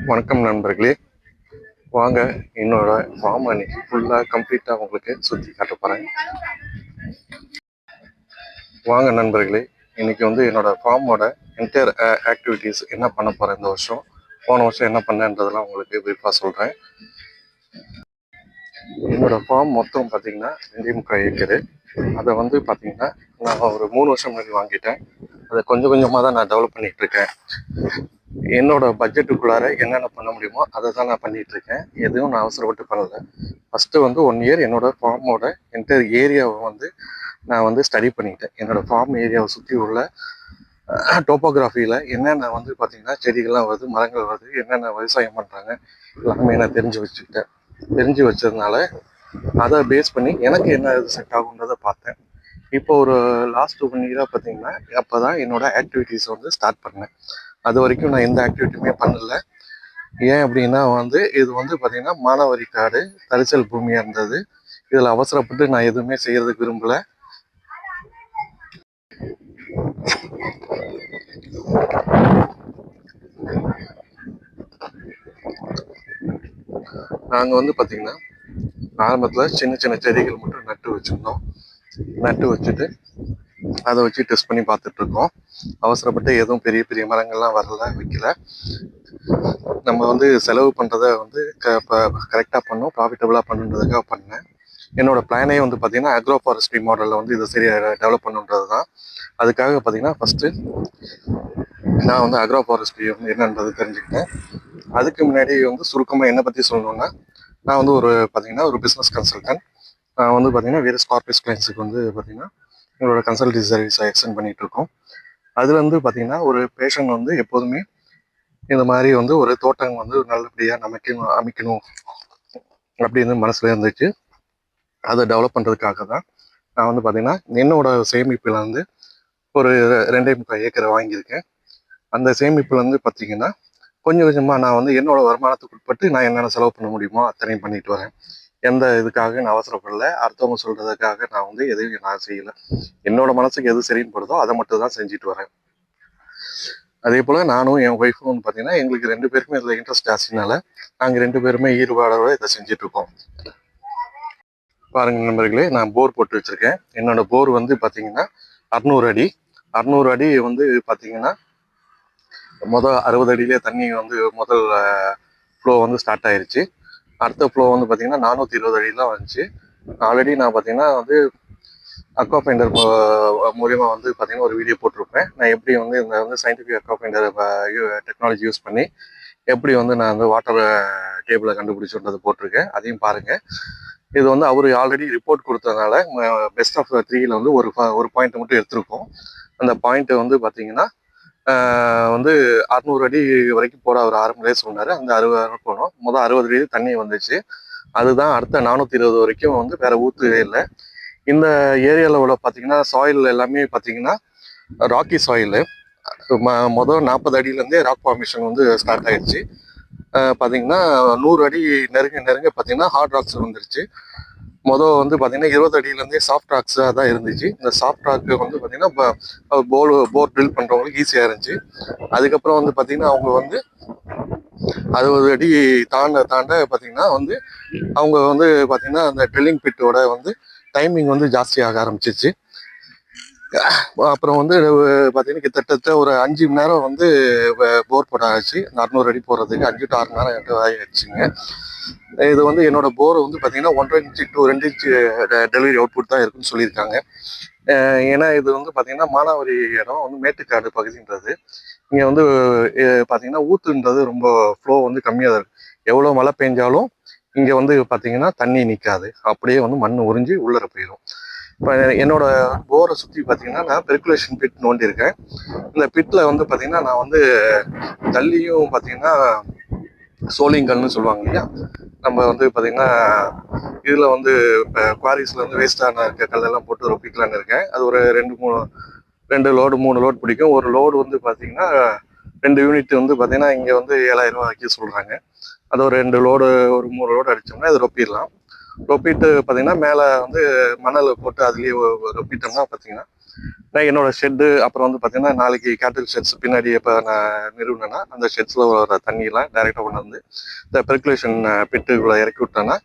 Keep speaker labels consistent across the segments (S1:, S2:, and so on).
S1: வணக்கம் நண்பர்களே. வாங்க, என்னோட ஃபார்ம் அன்னைக்கு ஃபுல்லாக கம்ப்ளீட்டாக உங்களுக்கு சுற்றி காட்ட போகிறேன். வாங்க நண்பர்களே, இன்னைக்கு வந்து என்னோட ஃபார்மோட என்டையர் ஆக்டிவிட்டீஸ் என்ன பண்ண போகிறேன் இந்த வருஷம், போன வருஷம் என்ன பண்ணேன்றதெல்லாம் உங்களுக்கு பிரீஃபாக சொல்கிறேன். என்னோட ஃபார்ம் மொத்தம் பார்த்தீங்கன்னா 2.25 ஏக்கரு. அதை வந்து பார்த்தீங்கன்னா நான் ஒரு 3 வருஷம் முன்னாடி வாங்கிட்டேன். அதை கொஞ்சம் கொஞ்சமாக தான் நான் டெவலப் பண்ணிட்டு இருக்கேன். என்னோட பட்ஜெட்டுக்குள்ளார என்னென்ன பண்ண முடியுமோ அதை தான் நான் பண்ணிட்டு இருக்கேன். எதுவும் நான் அவசரப்பட்டு பண்ணலை. ஃபஸ்ட்டு வந்து 1 இயர் என்னோட ஃபார்மோட என்டையர் ஏரியாவை வந்து நான் வந்து ஸ்டடி பண்ணிட்டேன். என்னோட ஃபார்ம் ஏரியாவை சுற்றி உள்ள டோப்போகிராஃபியில் என்னென்ன வந்து பார்த்தீங்கன்னா செடிகள்லாம் வருது, மரங்கள் வருது, என்னென்ன விவசாயம் பண்ணுறாங்க எல்லாமே நான் தெரிஞ்சு வச்சதுனால அதை பேஸ் பண்ணி எனக்கு என்ன செட் ஆகுன்றதை பார்த்தேன். இப்போ ஒரு லாஸ்ட் 1 இயராக பார்த்தீங்கன்னா அப்போ தான் என்னோட ஆக்டிவிட்டீஸ் வந்து ஸ்டார்ட் பண்ணேன். அது வரைக்கும் நான் எந்த ஆக்டிவிட்டியுமே பண்ணல. ஏன் அப்படின்னா வந்து இது வந்து பார்த்தீங்கன்னா மானாவாரி காடு, தரிசல் பூமியாக இருந்தது. இதில் அவசரப்பட்டு நான் எதுவுமே செய்யறதுக்கு விரும்பலை. நாங்கள் வந்து பார்த்தீங்கன்னா ஆரம்பத்தில் சின்ன சின்ன செடிகள் மட்டும் நட்டு வச்சுட்டு அதை வச்சு டெஸ்ட் பண்ணி பார்த்துட்ருக்கோம். அவசரப்பட்டு எதுவும் பெரிய பெரிய மரங்கள்லாம் வைக்கல. நம்ம வந்து செலவு பண்ணுறத வந்து கரெக்டாக பண்ணோம், ப்ராஃபிட்டபுளாக பண்ணுன்றதுக்காக பண்ணேன். என்னோட பிளானே வந்து பார்த்தீங்கன்னா அக்ரோ ஃபாரஸ்ட்ரி மாடலில் வந்து இதை சரியாக டெவலப் பண்ணுன்றது தான். அதுக்காக பார்த்தீங்கன்னா ஃபஸ்ட்டு நான் வந்து அக்ரோ ஃபாரஸ்ட்ரி வந்து என்னன்றது தெரிஞ்சுக்கிட்டேன். அதுக்கு முன்னாடி வந்து சுருக்கமாக என்னை பற்றி சொல்லணுன்னா, நான் வந்து ஒரு பிஸ்னஸ் கன்சல்டன்ட். நான் வந்து பார்த்தீங்கன்னா வேறு கார்ப்பரேட் கிளைண்ட்ஸுக்கு வந்து பார்த்தீங்கன்னா எங்களோட கன்சல்டி சர்வீஸை எக்ஸ்டெண்ட் பண்ணிகிட்டு இருக்கோம். அதில் வந்து பார்த்தீங்கன்னா ஒரு பேஷண்ட் வந்து எப்போதுமே இந்த மாதிரி வந்து ஒரு தோட்டம் வந்து நல்லபடியாக அமைக்கணும் அப்படின்னு மனசில் இருந்துச்சு. அதை டெவலப் பண்ணுறதுக்காக தான் நான் வந்து பார்த்தீங்கன்னா என்னோட சேமிப்பில் வந்து ஒரு 2.25 ஏக்கரை வாங்கியிருக்கேன். அந்த சேமிப்பில் வந்து பார்த்தீங்கன்னா கொஞ்சம் கொஞ்சமாக நான் வந்து என்னோட வருமானத்துக்கு உட்பட்டு நான் என்னென்ன செலவு பண்ண முடியுமோ அத்தனையும் பண்ணிட்டு வரேன். எந்த இதுக்காக நான் அவசரப்படலை. அடுத்தவங்க சொல்கிறதுக்காக நான் வந்து எதையும் நான் செய்யலை. என்னோட மனசுக்கு எது சரின்னு படுதோ அதை மட்டும் தான் செஞ்சுட்டு வரேன். அதே போல் நானும் என் ஒய்ஃபும் வந்து பார்த்தீங்கன்னா எங்களுக்கு 2 பேருக்குமே இதில் இன்ட்ரெஸ்ட் ஜாஸ்தினால நாங்கள் 2 பேருமே ஈடுபாடோட இதை செஞ்சிட்ருக்கோம். பாருங்கள் நண்பர்களே, நான் போர் போட்டு வச்சுருக்கேன். என்னோட போர் வந்து பார்த்தீங்கன்னா 600 அடி. 600 அடி வந்து பார்த்தீங்கன்னா 60 அடியிலே தண்ணி வந்து முதல் ஃப்ளோ வந்து ஸ்டார்ட் ஆயிடுச்சு. அடுத்த ஃப்ளோ வந்து பார்த்தீங்கன்னா 420 அடியெலாம் வந்துச்சு. ஆல்ரெடி நான் பார்த்தீங்கன்னா வந்து அக்வா ஃபைண்டர் மூலிமா வந்து பார்த்தீங்கன்னா ஒரு வீடியோ போட்டிருப்பேன். நான் எப்படி வந்து இந்த வந்து scientific Aqua finder technology use பண்ணி எப்படி வந்து நான் வந்து வாட்டர் டேபிளை கண்டுபிடிச்சுன்றது போட்டிருக்கேன். அதையும் பாருங்கள். இது வந்து அவர் ஆல்ரெடி ரிப்போர்ட் கொடுத்ததுனால பெஸ்ட் ஆஃப் 3ல் வந்து ஒரு பாயிண்ட் மட்டும் எடுத்திருக்கோம். அந்த பாயிண்ட்டை வந்து பார்த்தீங்கன்னா வந்து 600 அடி வரைக்கும் போகிற அவர் ஆரம்பத்திலே சொன்னார். அந்த 60 அடி போனோம். 60 அடி தண்ணி வந்துச்சு. அதுதான் அடுத்த 420 வரைக்கும் வந்து வேற ஊற்றவே இல்லை. இந்த ஏரியாவில் உள்ள பார்த்தீங்கன்னா சாயில் எல்லாமே பார்த்தீங்கன்னா ராக்கி சாயிலு. 40 அடியிலேருந்தே ராக் ஃபார்மேஷன் வந்து ஸ்டார்ட் ஆயிடுச்சு. பார்த்தீங்கன்னா 100 அடி நெருங்க பார்த்தீங்கன்னா ஹார்ட் ராக்ஸ் வந்துருச்சு. வந்து பார்த்தீங்கன்னா 20 அடியிலேருந்தே சாஃப்ட் ராக்ஸாக தான் இருந்துச்சு. இந்த சாஃப்ட் ராக்கு வந்து பார்த்தீங்கன்னா போர் ட்ரில் பண்ணுறவங்களுக்கு ஈஸியாக இருந்துச்சு. அதுக்கப்புறம் வந்து பார்த்தீங்கன்னா அவங்க வந்து 60 அடி தாண்ட பார்த்தீங்கன்னா வந்து அவங்க வந்து பார்த்தீங்கன்னா அந்த ட்ரில்லிங் பிட்டோட வந்து டைமிங் வந்து ஜாஸ்தியாக ஆரம்பிச்சிச்சு. அப்புறம் வந்து பார்த்தீங்கன்னா கிட்டத்தட்ட ஒரு 5 மணி நேரம் வந்து போர் போட ஆச்சு. 600 அடி போடுறதுக்கு 5 to 6 மணி நேரம் ஆகிடுச்சுங்க. இது வந்து என்னோட போர் வந்து பார்த்தீங்கன்னா 1.5 inch to 2 inch delivery output தான் இருக்குன்னு சொல்லியிருக்காங்க. ஏன்னா இது வந்து பார்த்தீங்கன்னா மானாவாரி இடம் வந்து மேட்டுக்காடு பகுதின்றது. இங்கே வந்து பார்த்தீங்கன்னா ஊத்துன்றது ரொம்ப ஃப்ளோ வந்து கம்மியாக தான் இருக்குது. எவ்வளோ மழை பெஞ்சாலும் இங்கே வந்து பார்த்தீங்கன்னா தண்ணி நிற்காது. அப்படியே வந்து மண் உறிஞ்சி உள்ளர போயிடும். இப்போ என்னோட போரை சுற்றி பார்த்தீங்கன்னா நான் பெர்குலேஷன் பிட் நோண்டியிருக்கேன். இந்த பிட்டில் வந்து பார்த்தீங்கன்னா நான் வந்து தள்ளியும் பார்த்தீங்கன்னா சோலிங்கல்னு சொல்லுவாங்க இல்லையா, நம்ம வந்து பார்த்தீங்கன்னா இதில் வந்து இப்போ குவாரிஸில் வந்து வேஸ்டான கல்லெல்லாம் போட்டு ரொப்பிக்கலான்னு இருக்கேன். அது ஒரு 2 லோடு 3 லோடு பிடிக்கும். ஒரு லோடு வந்து பார்த்தீங்கன்னா 2 யூனிட் வந்து பார்த்தீங்கன்னா இங்கே வந்து 7000 ரூபா வைக்க சொல்கிறாங்க. அது ஒரு 2 லோடு ஒரு 3 லோடு அடித்தோம்னா இது ரொப்பிடலாம். ரொப்பிட்டு பார்த்தீங்கன்னா மேலே வந்து மணல் போட்டு அதுலேயே ரொப்பிட்டோம்னா பார்த்தீங்கன்னா நான் என்னோட ஷெட்டு அப்புறம் வந்து பார்த்தீங்கன்னா நாளைக்கு கேட்டில் ஷெட்ஸ் பின்னாடி இப்போ நான் நிறுவனேன்னா அந்த ஷெட்ஸில் வர தண்ணியெல்லாம் டைரெக்டாக கொண்டு வந்து இந்த பெர்குலேஷன் பிட்டுக்குள்ளே இறக்கி விட்டேன்னா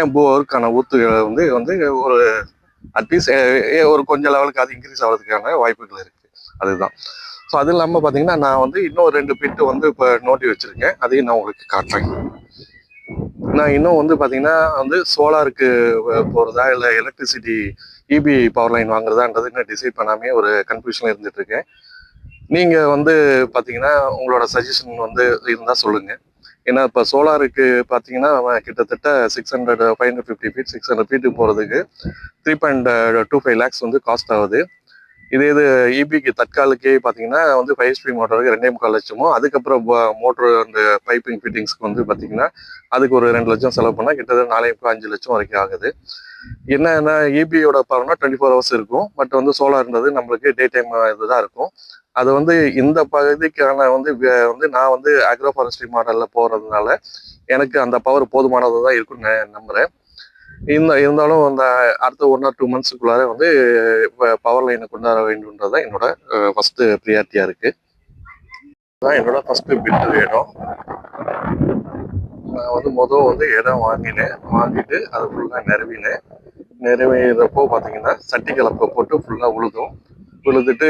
S1: என் போருக்கான ஊத்துகளை வந்து வந்து ஒரு அட்லீஸ்ட் ஒரு கொஞ்சம் லெவலுக்கு அது இன்க்ரீஸ் ஆகிறதுக்கான வாய்ப்புகள் இருக்குது. அதுதான். ஸோ அது இல்லாமல் பார்த்தீங்கன்னா நான் வந்து இன்னும் 2 பிட்டு வந்து இப்போ நோட்டி வச்சுருக்கேன். அதையும் நான் உங்களுக்கு காட்டுறேன். நான் இன்னும் வந்து பார்த்தீங்கன்னா வந்து சோலாருக்கு போகிறதா இல்லை எலக்ட்ரிசிட்டி இபி பவர் லைன் வாங்குறதான்றது இன்னும் டிசைட் பண்ணாமே ஒரு கன்ஃபியூஷனில் இருந்துட்டு இருக்கேன். நீங்கள் வந்து பார்த்தீங்கன்னா உங்களோட சஜஷன் வந்து இருந்தால் சொல்லுங்கள். ஏன்னா இப்போ சோலாருக்கு பார்த்தீங்கன்னா கிட்டத்தட்ட 550 ஃபீட் 600 ஃபீட்டுக்கு போகிறதுக்கு 3.25 lakhs வந்து காஸ்ட் ஆகுது. இது இபிக்கு தற்காலுக்கே பார்த்தீங்கன்னா வந்து 5 HP மோட்டருக்கு 2.25 லட்சமும், அதுக்கப்புறம் மோட்ரு அந்த பைப்பிங் ஃபிட்டிங்ஸ்க்கு வந்து பார்த்தீங்கன்னா அதுக்கு ஒரு 2 லட்சம் செலவு பண்ணால் கிட்டத்தட்ட 4.5 லட்சம் வரைக்கும் ஆகுது. என்னன்னா இபியோட பவர்னா 24 hours இருக்கும். பட் வந்து சோலார்ன்றது நம்மளுக்கு டே டைம் இதுதான் இருக்கும். அது வந்து இந்த பகுதிக்கான வந்து நான் வந்து அக்ரோ ஃபாரஸ்ட்ரி மாடலில் போகிறதுனால எனக்கு அந்த பவர் போதுமானது தான் இருக்குன்னு நம்புகிறேன். இருந்தாலும் அந்த அடுத்த 1 or 2 monthsக்குள்ளார வந்து பவர் லைனை கொண்டு வர வேண்டும்ன்றதான் என்னோட ஃபர்ஸ்ட் ப்ரியாரிட்டியா இருக்கு. தான் என்னோட ஃபர்ஸ்ட் பிட் இடம். நான் வந்து இடம் வாங்கிட்டு அது ஃபுல்லாக நிறுவினப்போ பார்த்தீங்கன்னா சட்டி கலப்பை போட்டு ஃபுல்லாக உழுதுட்டு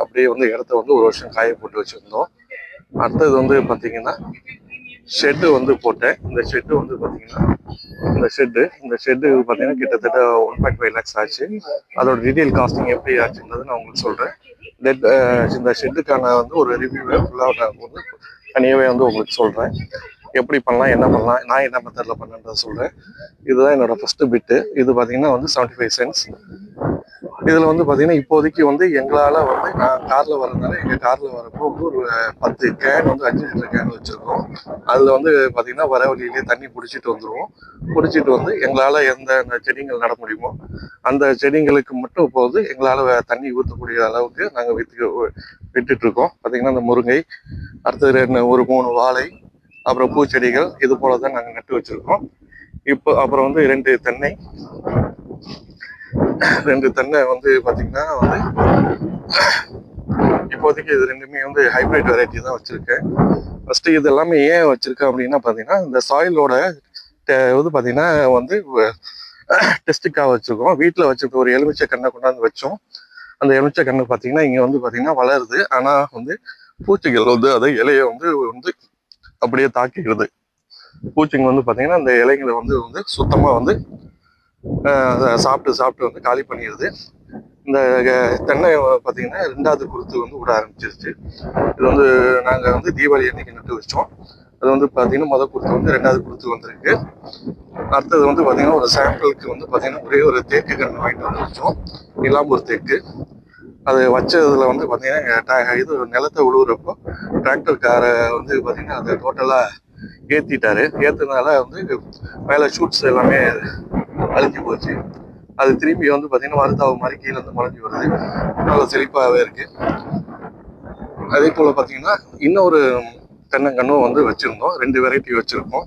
S1: அப்படியே வந்து இடத்த வந்து 1 வருஷம் காய போட்டு வச்சுருந்தோம். அடுத்தது வந்து பார்த்தீங்கன்னா ஷெட்டு வந்து போட்டேன். இந்த ஷெட்டு வந்து பார்த்தீங்கன்னா இந்த ஷெட்டு பார்த்தீங்கன்னா கிட்டத்தட்ட 1.5 lakhs ஆச்சு. அதோட டீட்டெயில் காஸ்டிங் எப்படி ஆச்சுன்றது நான் உங்களுக்கு சொல்கிறேன். இந்த ஷெட்டுக்கான வந்து ஒரு ரிவ்யூவை ஃபுல்லாக நான் வந்து தனியாகவே வந்து உங்களுக்கு சொல்கிறேன். எப்படி பண்ணலாம், என்ன பண்ணலாம், நான் என்ன மெத்தடில் பண்ணேன்றதை சொல்கிறேன். இதுதான் என்னோட ஃபஸ்ட்டு பிட்டு. இது பார்த்தீங்கன்னா வந்து 75 cents. இதில் வந்து பார்த்தீங்கன்னா இப்போதைக்கு வந்து எங்களால் வந்து நான் காரில் வரதுனால எங்கள் காரில் வரப்போ வந்து ஒரு 10 கேன் வந்து 5 லிட்டர் கேன் வச்சுருக்கோம். அதில் வந்து பார்த்தீங்கன்னா வர வழியிலேயே தண்ணி பிடிச்சிட்டு வந்து எங்களால் எந்த செடிகள் நட முடியுமோ அந்த செடிங்களுக்கு மட்டும் இப்போ வந்து எங்களால் தண்ணி ஊற்றக்கூடிய அளவுக்கு நாங்கள் விட்டுட்ருக்கோம். பார்த்தீங்கன்னா இந்த முருங்கை, அடுத்தது ஒரு 3 வாழை, அப்புறம் பூச்செடிகள் இது போல தான் நாங்கள் நட்டு வச்சுருக்கோம். இப்போ அப்புறம் வந்து 2 தென்னை வந்து பார்த்தீங்கன்னா வந்து இப்போதைக்கு இது 2மே வந்து ஹைப்ரிட் வெரைட்டி தான் வச்சுருக்கேன். ஃபஸ்ட்டு இது எல்லாமே ஏன் வச்சுருக்கேன் அப்படின்னா பார்த்தீங்கன்னா இந்த சாயிலோட வந்து பார்த்தீங்கன்னா வந்து டெஸ்ட்டுக்காக வச்சுருக்கோம். வீட்டில் வச்சுருக்க ஒரு எலுமிச்சை கண்ணை கொண்டாந்து வச்சோம். அந்த எலுமிச்சை கண்ணு பார்த்தீங்கன்னா இங்கே வந்து பார்த்தீங்கன்னா வளருது. ஆனால் வந்து பூச்சிகள் வந்து அதை இலையை வந்து அப்படியே தாக்கிடுது. பூச்சிங்க வந்து பார்த்தீங்கன்னா அந்த இலைங்களை வந்து சுத்தமாக வந்து சாப்பிட்டு வந்து காலி பண்ணிடுது. இந்த தென்னை பார்த்தீங்கன்னா 2வது குருத்து வந்து விட ஆரம்பிச்சிருச்சு. இது வந்து நாங்கள் வந்து தீபாவளி அன்னைக்கு நட்டு வச்சோம். அது வந்து பார்த்தீங்கன்னா முதல் குருத்து வந்து 2வது குருத்து வந்திருக்கு. அடுத்தது வந்து பார்த்தீங்கன்னா ஒரு சாம்பிளுக்கு வந்து பார்த்தீங்கன்னா ஒரே ஒரு தேக்கு கன்று வாங்கிட்டு வந்து வச்சோம். நிலாம்பூர் தேக்கு. அது வச்சதுல வந்து பார்த்தீங்கன்னா இது நிலத்தை உழுவுறப்போ டிராக்டர் காரை வந்து பார்த்தீங்கன்னா அதை டோட்டலாக ஏற்றுனால வந்து மேலே ஷூட்ஸ் எல்லாமே அழிஞ்சு போச்சு. அது திரும்பி வந்து பார்த்தீங்கன்னா மருந்தாவு மாதிரி கீழே வந்து முளைஞ்சி வருது. நல்ல செழிப்பாகவே இருக்கு. அதே போல் பார்த்தீங்கன்னா இன்னொரு தென்னங்கன்னும் வந்து வச்சுருந்தோம். 2 வெரைட்டி வச்சுருக்கோம்.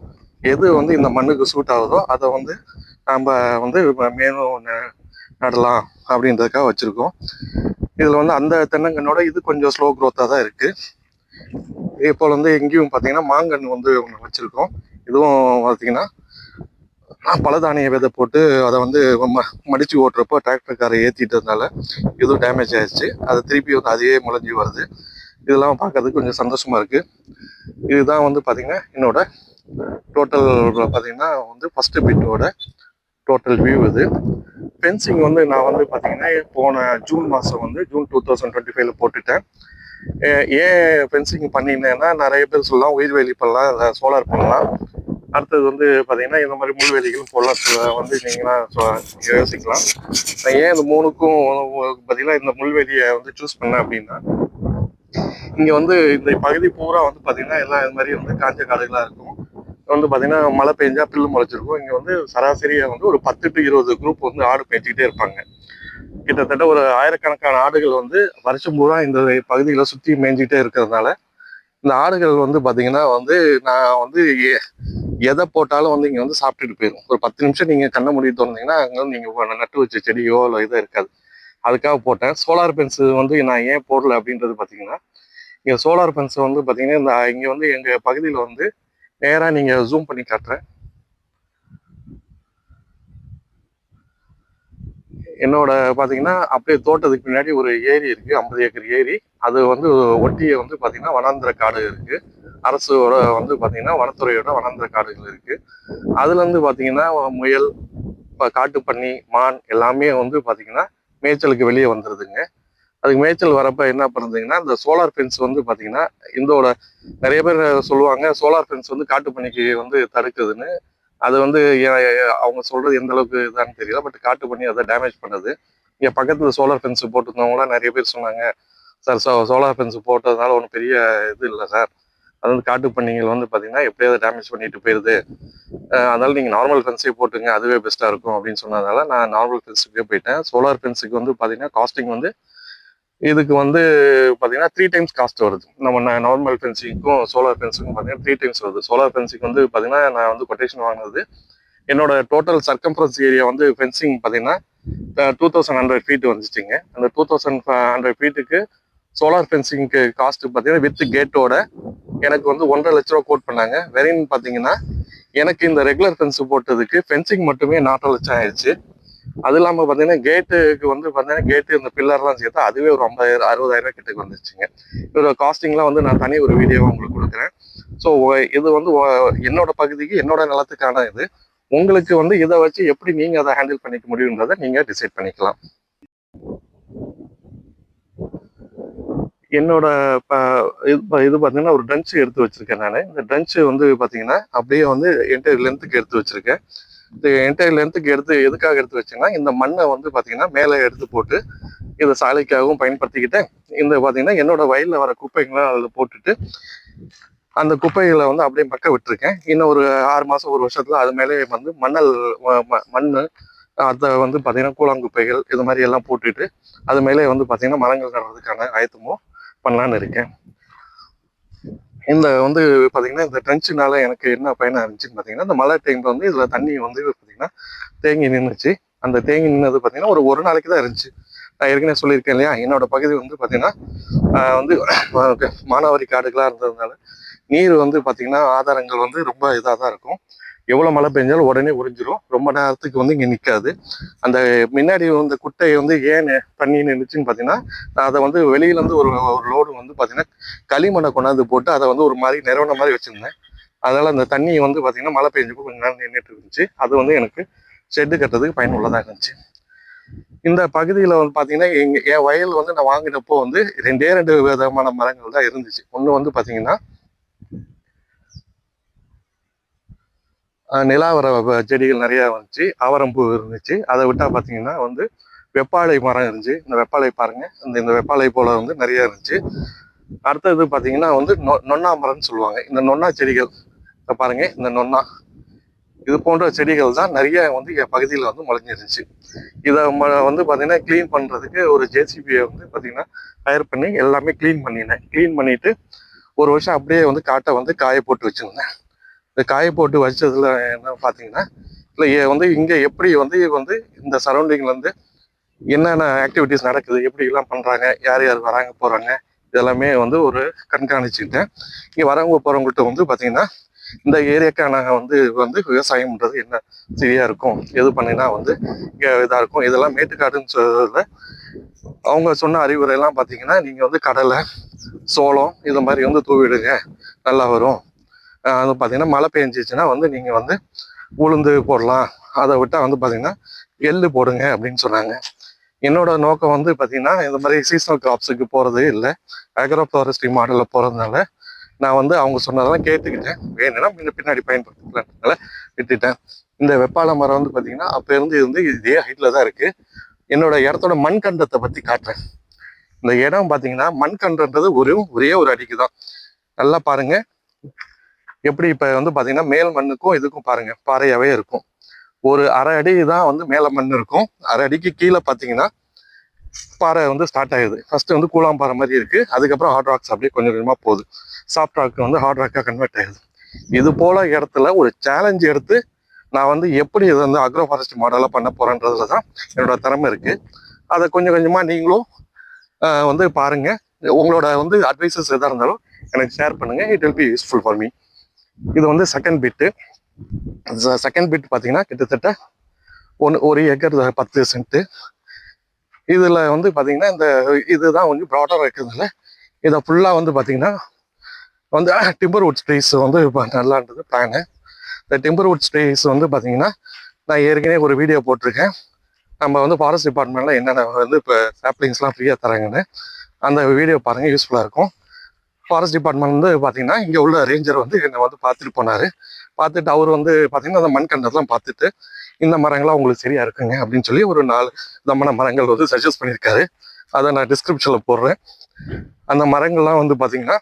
S1: எது வந்து இந்த மண்ணுக்கு சூட் ஆகுதோ அதை வந்து நம்ம வந்து மேலும் நடலாம் அப்படின்றதுக்காக வச்சுருக்கோம். இதில் வந்து அந்த தென்னங்கன்னோட இது கொஞ்சம் ஸ்லோ க்ரோத்தாக தான் இருக்குது. இதே போல் வந்து எங்கேயும் பார்த்தீங்கன்னா மாங்கன்று வந்து ஒன்று வச்சுருக்கோம். இதுவும் பார்த்தீங்கன்னா பலதானிய விதை போட்டு அதை வந்து மடித்து ஓட்டுறப்போ டிராக்டர் காரை ஏற்றிட்டதுனால இதுவும் டேமேஜ் ஆயிடுச்சு. அது திருப்பி வந்து அதையே முளைஞ்சி வருது. இதெல்லாம் பார்க்கறதுக்கு கொஞ்சம் சந்தோஷமாக இருக்குது. இதுதான் வந்து பார்த்திங்கன்னா என்னோட டோட்டல் பார்த்திங்கன்னா வந்து ஃபஸ்ட்டு பிட்டோட டோட்டல் வியூ இது. ஃபென்சிங் வந்து நான் வந்து பார்த்திங்கன்னா போன ஜூன் மாதம் வந்து ஜூன் 2025 போட்டுட்டேன். ஏன் ஃபென்சிங் பண்ணினேன்னா நிறைய பேர் சொல்லலாம் உயிர் வேலி பண்ணலாம், இல்லை சோலார் பண்ணலாம். அடுத்தது வந்து பார்த்தீங்கன்னா இந்த மாதிரி முள்வேலிகள் போடலாம் வந்து நீங்களாம் யோசிக்கலாம். நான் ஏன் இந்த 3க்கும் பார்த்தீங்கன்னா இந்த முள்வேலியை வந்து சூஸ் பண்ணேன் அப்படின்னா இங்கே வந்து இந்த பகுதி பூரா வந்து பார்த்தீங்கன்னா எல்லாம் இது மாதிரி வந்து காஞ்ச காடுகளாக இருக்கும். வந்து பார்த்தீங்கன்னா மழை பெஞ்சா புல்லு முளைச்சிருக்கும். இங்கே வந்து சராசரியாக வந்து ஒரு 10 to 20 குரூப் வந்து ஆடு மேய்ச்சிக்கிட்டே இருப்பாங்க. கிட்டத்தட்ட ஒரு 1000கணக்கான ஆடுகள் வந்து வருஷம் பூரா இந்த பகுதிகளை சுற்றி மேய்ஞ்சிக்கிட்டே இருக்கிறதுனால இந்த ஆடுகள் வந்து பார்த்தீங்கன்னா வந்து நான் வந்து எதை போட்டாலும் வந்து இங்கே வந்து சாப்பிட்டுட்டு போயிடும். ஒரு 10 நிமிஷம் நீங்கள் கண்ணை மூடிட்டு வந்தீங்கன்னா அங்கே வந்து நீங்கள் நட்டு வச்ச செடியோ இல்லை இதோ இருக்காது. அதுக்காக போட்டேன். சோலார் ஃபென்ஸ் வந்து நான் ஏன் போடல அப்படின்றது பார்த்தீங்கன்னா, இங்கே சோலார் ஃபென்ஸ் வந்து பார்த்தீங்கன்னா, இந்த இங்கே வந்து எங்கள் பகுதியில் வந்து நேராக நீங்கள் ஜூம் பண்ணி காட்டுறேன். என்னோட பார்த்தீங்கன்னா அப்படியே தோட்டத்துக்கு பின்னாடி ஒரு ஏரி இருக்குது, 50 ஏக்கர் ஏரி. அது வந்து ஒட்டியே வந்து பார்த்தீங்கன்னா வனாந்திர காடு இருக்குது. அரசோட வந்து பார்த்தீங்கன்னா வனத்துறையோட வனாந்திர காடுகள் இருக்குது. அதுலேருந்து பார்த்தீங்கன்னா முயல், காட்டுப்பன்னி, மான் எல்லாமே வந்து பார்த்தீங்கன்னா மேய்ச்சலுக்கு வெளியே வந்துடுதுங்க. அதுக்கு மேய்ச்சல் வரப்ப என்ன பண்ணுறதுங்கன்னா, இந்த சோலார் ஃபென்ஸ் வந்து பார்த்தீங்கன்னா இதோட நிறைய பேர் சொல்லுவாங்க சோலார் ஃபென்ஸ் வந்து காட்டுப்பன்னிக்கு வந்து தடுக்குதுன்னு. அது வந்து அவங்க சொல்றது எந்த அளவுக்கு இதான்னு தெரியல. பட் காட்டு பண்ணி அதை டேமேஜ் பண்ணுது. இங்கே பக்கத்தில் சோலார் ஃபென்ஸ் போட்டிருந்தவங்களாம் நிறைய பேர் சொன்னாங்க, சார் சோலார் ஃபென்ஸ் போட்டதுனால ஒன்றும் பெரிய இது இல்லை சார், அது வந்து காட்டு பண்ணிகள் வந்து பார்த்தீங்கன்னா எப்படியாவது டேமேஜ் பண்ணிட்டு போயிடுது, அதனால நீங்கள் நார்மல் ஃபென்ஸே போட்டுங்க, அதுவே பெஸ்ட்டாக இருக்கும் அப்படின்னு சொன்னதால நான் நார்மல் ஃபென்ஸுக்கே போயிட்டேன். சோலார் ஃபென்ஸுக்கு வந்து பார்த்தீங்கன்னா காஸ்டிங் வந்து இதுக்கு வந்து பார்த்தீங்கன்னா 3 டைம்ஸ் காஸ்ட் வருது. நம்ம நார்மல் ஃபென்சிங்க்கும் சோலார் ஃபென்ஸுக்கும் பார்த்தீங்கன்னா 3 டைம்ஸ் வருது. சோலார் ஃபென்சிங் வந்து பார்த்தீங்கன்னா நான் வந்து கொட்டேஷன் வாங்கினது, என்னோட டோட்டல் சர்க்கம்ஃபரன்ஸ் ஏரியா வந்து ஃபென்சிங் பார்த்தீங்கன்னா 2100 ஃபீட் வந்துச்சுங்க. அந்த 2100 ஃபீட்டுக்கு சோலார் ஃபென்சிங்க்கு காஸ்ட் பார்த்தீங்கன்னா வித் கேட்டோட எனக்கு வந்து 1.5 லட்ச ரூபா கோட் பண்ணாங்க. வெறின்னு பார்த்தீங்கன்னா எனக்கு இந்த ரெகுலர் ஃபென்ஸ் போட்டதுக்கு ஃபென்சிங் மட்டுமே 4 லட்சம் ஆயிடுச்சு. அது இல்லாமல் பார்த்தீங்கன்னா கேட்டுக்கு வந்து பார்த்தீங்கன்னா கேட்டு இந்த பில்லர்லாம் சேர்த்தா அதுவே ஒரு 50,000 60,000 கிட்டக்கு வந்துருச்சுங்க. இதோட காஸ்டிங்லாம் வந்து நான் தனி ஒரு வீடியோவை உங்களுக்கு கொடுக்குறேன். ஸோ இது வந்து என்னோட பகுதிக்கு என்னோட நிலத்துக்கான இது. உங்களுக்கு வந்து இதை வச்சு எப்படி நீங்கள் அதை ஹேண்டில் பண்ணிக்க முடியுன்றதை நீங்கள் டிசைட் பண்ணிக்கலாம். என்னோட இது பார்த்தீங்கன்னா ஒரு ட்ரன்ச்சு எடுத்து வச்சிருக்கேன் நான். இந்த ட்ரன்ச்சு வந்து பார்த்தீங்கன்னா அப்படியே வந்து என்டையர் லென்த்துக்கு எடுத்து வச்சிருக்கேன். இந்த என்டையர் லென்த்துக்கு எதுக்காக எடுத்து வச்சேன்னா, இந்த மண்ணை வந்து பார்த்தீங்கன்னா மேலே எடுத்து போட்டு இதை சாலைக்காகவும் பயன்படுத்திக்கிட்டேன். இந்த பார்த்தீங்கன்னா என்னோட வயலில் வர குப்பைகளை அதில் போட்டுட்டு அந்த குப்பைகளை வந்து அப்படியே மக்க விட்டுருக்கேன். இன்னும் ஒரு 6 மாதம் 1 வருஷத்துல அது மேலே வந்து மண் அதை வந்து பார்த்தீங்கன்னா கூழாங்குப்பைகள் இது மாதிரி எல்லாம் போட்டுட்டு அது மேலே வந்து பார்த்தீங்கன்னா மரங்கள் நடுறதுக்கான ஆயத்தமும் பண்ணலான்னு இருக்கேன். இந்த வந்து பார்த்தீங்கன்னா இந்த ட்ரென்ச்சுனால எனக்கு என்ன பயனாக இருந்துச்சுன்னு பார்த்தீங்கன்னா, இந்த மழை டைமில் வந்து இதில் தண்ணி வந்து பார்த்தீங்கன்னா தேங்கி நின்றுச்சு. அந்த தேங்கி நின்னது பார்த்தீங்கன்னா ஒரு நாளைக்கு தான் இருந்துச்சு. நான் ஏற்கனவே சொல்லியிருக்கேன் இல்லையா, என்னோட பகுதி வந்து பார்த்தீங்கன்னா வந்து மானாவாரி காடுகளாக இருந்ததுனால நீர் வந்து பார்த்தீங்கன்னா ஆதாரங்கள் வந்து ரொம்ப இதாக தான் இருக்கும். எவ்வளோ மழை பெஞ்சாலும் உடனே உறிஞ்சிரும். ரொம்ப நேரத்துக்கு வந்து இங்கே நிற்காது. அந்த முன்னாடி வந்து குட்டையை வந்து ஏன் தண்ணி நின்றுச்சுன்னு பார்த்தீங்கன்னா, நான் அதை வந்து வெளியிலேருந்து ஒரு லோடு வந்து பார்த்தீங்கன்னா களிமண்ணை கொண்டாந்து போட்டு அதை வந்து ஒரு மாதிரி நிறவன மாதிரி வச்சுருந்தேன். அதனால் அந்த தண்ணி வந்து பார்த்தீங்கன்னா மழை பெஞ்சப்போ கொஞ்சம் நேரம் நின்றுட்டு இருந்துச்சு. அது வந்து எனக்கு ஷெட்டு கட்டுறதுக்கு பயனுள்ளதாக இருந்துச்சு. இந்த பகுதியில் வந்து பார்த்தீங்கன்னா என் வயல் வந்து நான் வாங்கினப்போ வந்து 2 விதமான மரங்கள் தான் இருந்துச்சு. ஒன்று வந்து பார்த்தீங்கன்னா நிலாவர செடிகள் நிறையா வந்துச்சு, ஆவரம்பூ இருந்துச்சு. அதை விட்டால் பார்த்தீங்கன்னா வந்து வெப்பாளை மரம் இருந்துச்சு. இந்த வெப்பாளை பாருங்க, இந்த வெப்பாளை போல வந்து நிறைய இருந்துச்சு. அடுத்தது பார்த்தீங்கன்னா வந்து நொன்னா மரம்னு சொல்லுவாங்க. இந்த நொன்னா செடிகள் பாருங்க, இந்த நொன்னா இது போன்ற செடிகள் தான் நிறைய வந்து என் பகுதியில் வந்து முளைஞ்சிருந்துச்சு. இதை வந்து பார்த்தீங்கன்னா க்ளீன் பண்ணுறதுக்கு ஒரு ஜேசிபியை வந்து பார்த்தீங்கன்னா ஹயர் பண்ணி எல்லாமே க்ளீன் பண்ணினேன். க்ளீன் பண்ணிட்டு 1 வருஷம் அப்படியே வந்து காட்டை வந்து காய போட்டு வச்சுருந்தேன். இந்த காய போட்டு வச்சதுல என்ன பார்த்தீங்கன்னா, இல்லை வந்து இங்கே எப்படி வந்து இந்த சரௌண்டிங்லேருந்து என்னென்ன ஆக்டிவிட்டிஸ் நடக்குது, எப்படிலாம் பண்ணுறாங்க, யார் யார் வராங்க போகிறாங்க, இதெல்லாமே வந்து ஒரு கண்காணிச்சுக்கிட்டேன். இங்கே வரவங்க போகிறவங்கள்ட்ட வந்து பார்த்தீங்கன்னா இந்த ஏரியாக்கான வந்து விவசாயம்ன்றது என்ன சரியாக இருக்கும், எது பண்ணினா வந்து இங்கே இதாக இருக்கும், இதெல்லாம் மேட்டுக்காடுன்னு சொல்றதுல அவங்க சொன்ன அறிவுரையெல்லாம் பார்த்தீங்கன்னா, நீங்கள் வந்து கடலை, சோளம் இது மாதிரி வந்து தூவிடுங்க, நல்லா வரும். அது பார்த்தீங்கன்னா மழை பெஞ்சிச்சுன்னா வந்து நீங்கள் வந்து உளுந்து போடலாம், அதை விட்டால் வந்து பார்த்தீங்கன்னா எள்ளு போடுங்க அப்படின்னு சொன்னாங்க. என்னோட நோக்கம் வந்து பார்த்தீங்கன்னா இந்த மாதிரி சீசனல் கிராப்ஸுக்கு போகிறதே இல்லை, அக்ரோ ஃபாரஸ்ட்ரி மாடலில் போகிறதுனால நான் வந்து அவங்க சொன்னதெல்லாம் கேட்டுக்கிட்டேன். வேணும்னா பின்னாடி பயன்படுத்திக்கலாம்னால விட்டுட்டேன். இந்த வெப்பாள மரம் வந்து பார்த்தீங்கன்னா அப்போ இருந்து இதே ஹைட்டில் தான் இருக்குது. என்னோட இடத்தோட மண்கண்டத்தை பற்றி காட்டுறேன். இந்த இடம் பார்த்தீங்கன்னா மண்கண்டன்றது ஒரே ஒரு அடிக்கு தான். நல்லா பாருங்க எப்படி இப்போ வந்து பார்த்தீங்கன்னா மேல் மண்ணுக்கும் இதுக்கும் பாருங்க பாறையாவே இருக்கும். ஒரு 1/2 அடி தான் வந்து மேலே மண் இருக்கும். 1/2 அடிக்கு கீழே பார்த்தீங்கன்னா பாறை வந்து ஸ்டார்ட் ஆகுது. ஃபர்ஸ்ட் வந்து கூழாம்பாறை மாதிரி இருக்கு, அதுக்கப்புறம் ஹார்ட் ராக்ஸ் அப்படியே கொஞ்சம் கொஞ்சமாக போகுது. சாஃப்ட் ராக் வந்து ஹார்ட் ராக்காக கன்வெர்ட் ஆகுது. இது போல இடத்துல ஒரு சேலஞ்ச் எடுத்து நான் வந்து எப்படி இதை வந்து அக்ரோ ஃபாரஸ்ட் மாடலாக பண்ண போறேன்றதுல தான் என்னோட திறமை இருக்கு. அதை கொஞ்சம் கொஞ்சமாக நீங்களும் வந்து பாருங்கள். உங்களோட வந்து அட்வைசஸ் எதாக இருந்தாலும் எனக்கு ஷேர் பண்ணுங்கள். It will be useful for me. இது வந்து செகண்ட் பிட்டு. செகண்ட் பிட் பார்த்தீங்கன்னா கிட்டத்தட்ட ஒரு ஏக்கர் 10 சென்ட்டு. இதில் வந்து பார்த்தீங்கன்னா இந்த இதுதான் கொஞ்சம் ப்ராடாக இருக்கிறதுனால இதை ஃபுல்லாக வந்து பார்த்தீங்கன்னா வந்து டிம்பர்வுட் ஸ்பேஸ் வந்து இப்போ நல்லான்றது பிளானு. இந்த டிம்பர்வுட் ஸ்பேஸ் வந்து பார்த்தீங்கன்னா நான் ஏற்கனவே ஒரு வீடியோ போட்டிருக்கேன். நம்ம வந்து ஃபாரஸ்ட் டிபார்ட்மெண்ட்டில் என்னென்ன வந்து இப்போ சாப்ளிங்ஸ்லாம் ஃப்ரீயாக தராங்கன்னு அந்த வீடியோ பாருங்கள், யூஸ்ஃபுல்லாக இருக்கும். ஃபாரஸ்ட் டிபார்ட்மெண்ட் வந்து பார்த்தீங்கன்னா இங்கே உள்ள ரேஞ்சர் வந்து என்னை வந்து பார்த்துட்டு போனார். பார்த்துட்டு அவர் வந்து பார்த்தீங்கன்னா அந்த மண்கண்டெல்லாம் பார்த்துட்டு இந்த மரங்கள்லாம் உங்களுக்கு சரியாக இருக்குங்க அப்படின்னு சொல்லி ஒரு 4 விதமான மரங்கள் வந்து சஜஸ்ட் பண்ணியிருக்காரு. அதை நான் டிஸ்கிரிப்ஷனில் போடுறேன். அந்த மரங்கள்லாம் வந்து பார்த்தீங்கன்னா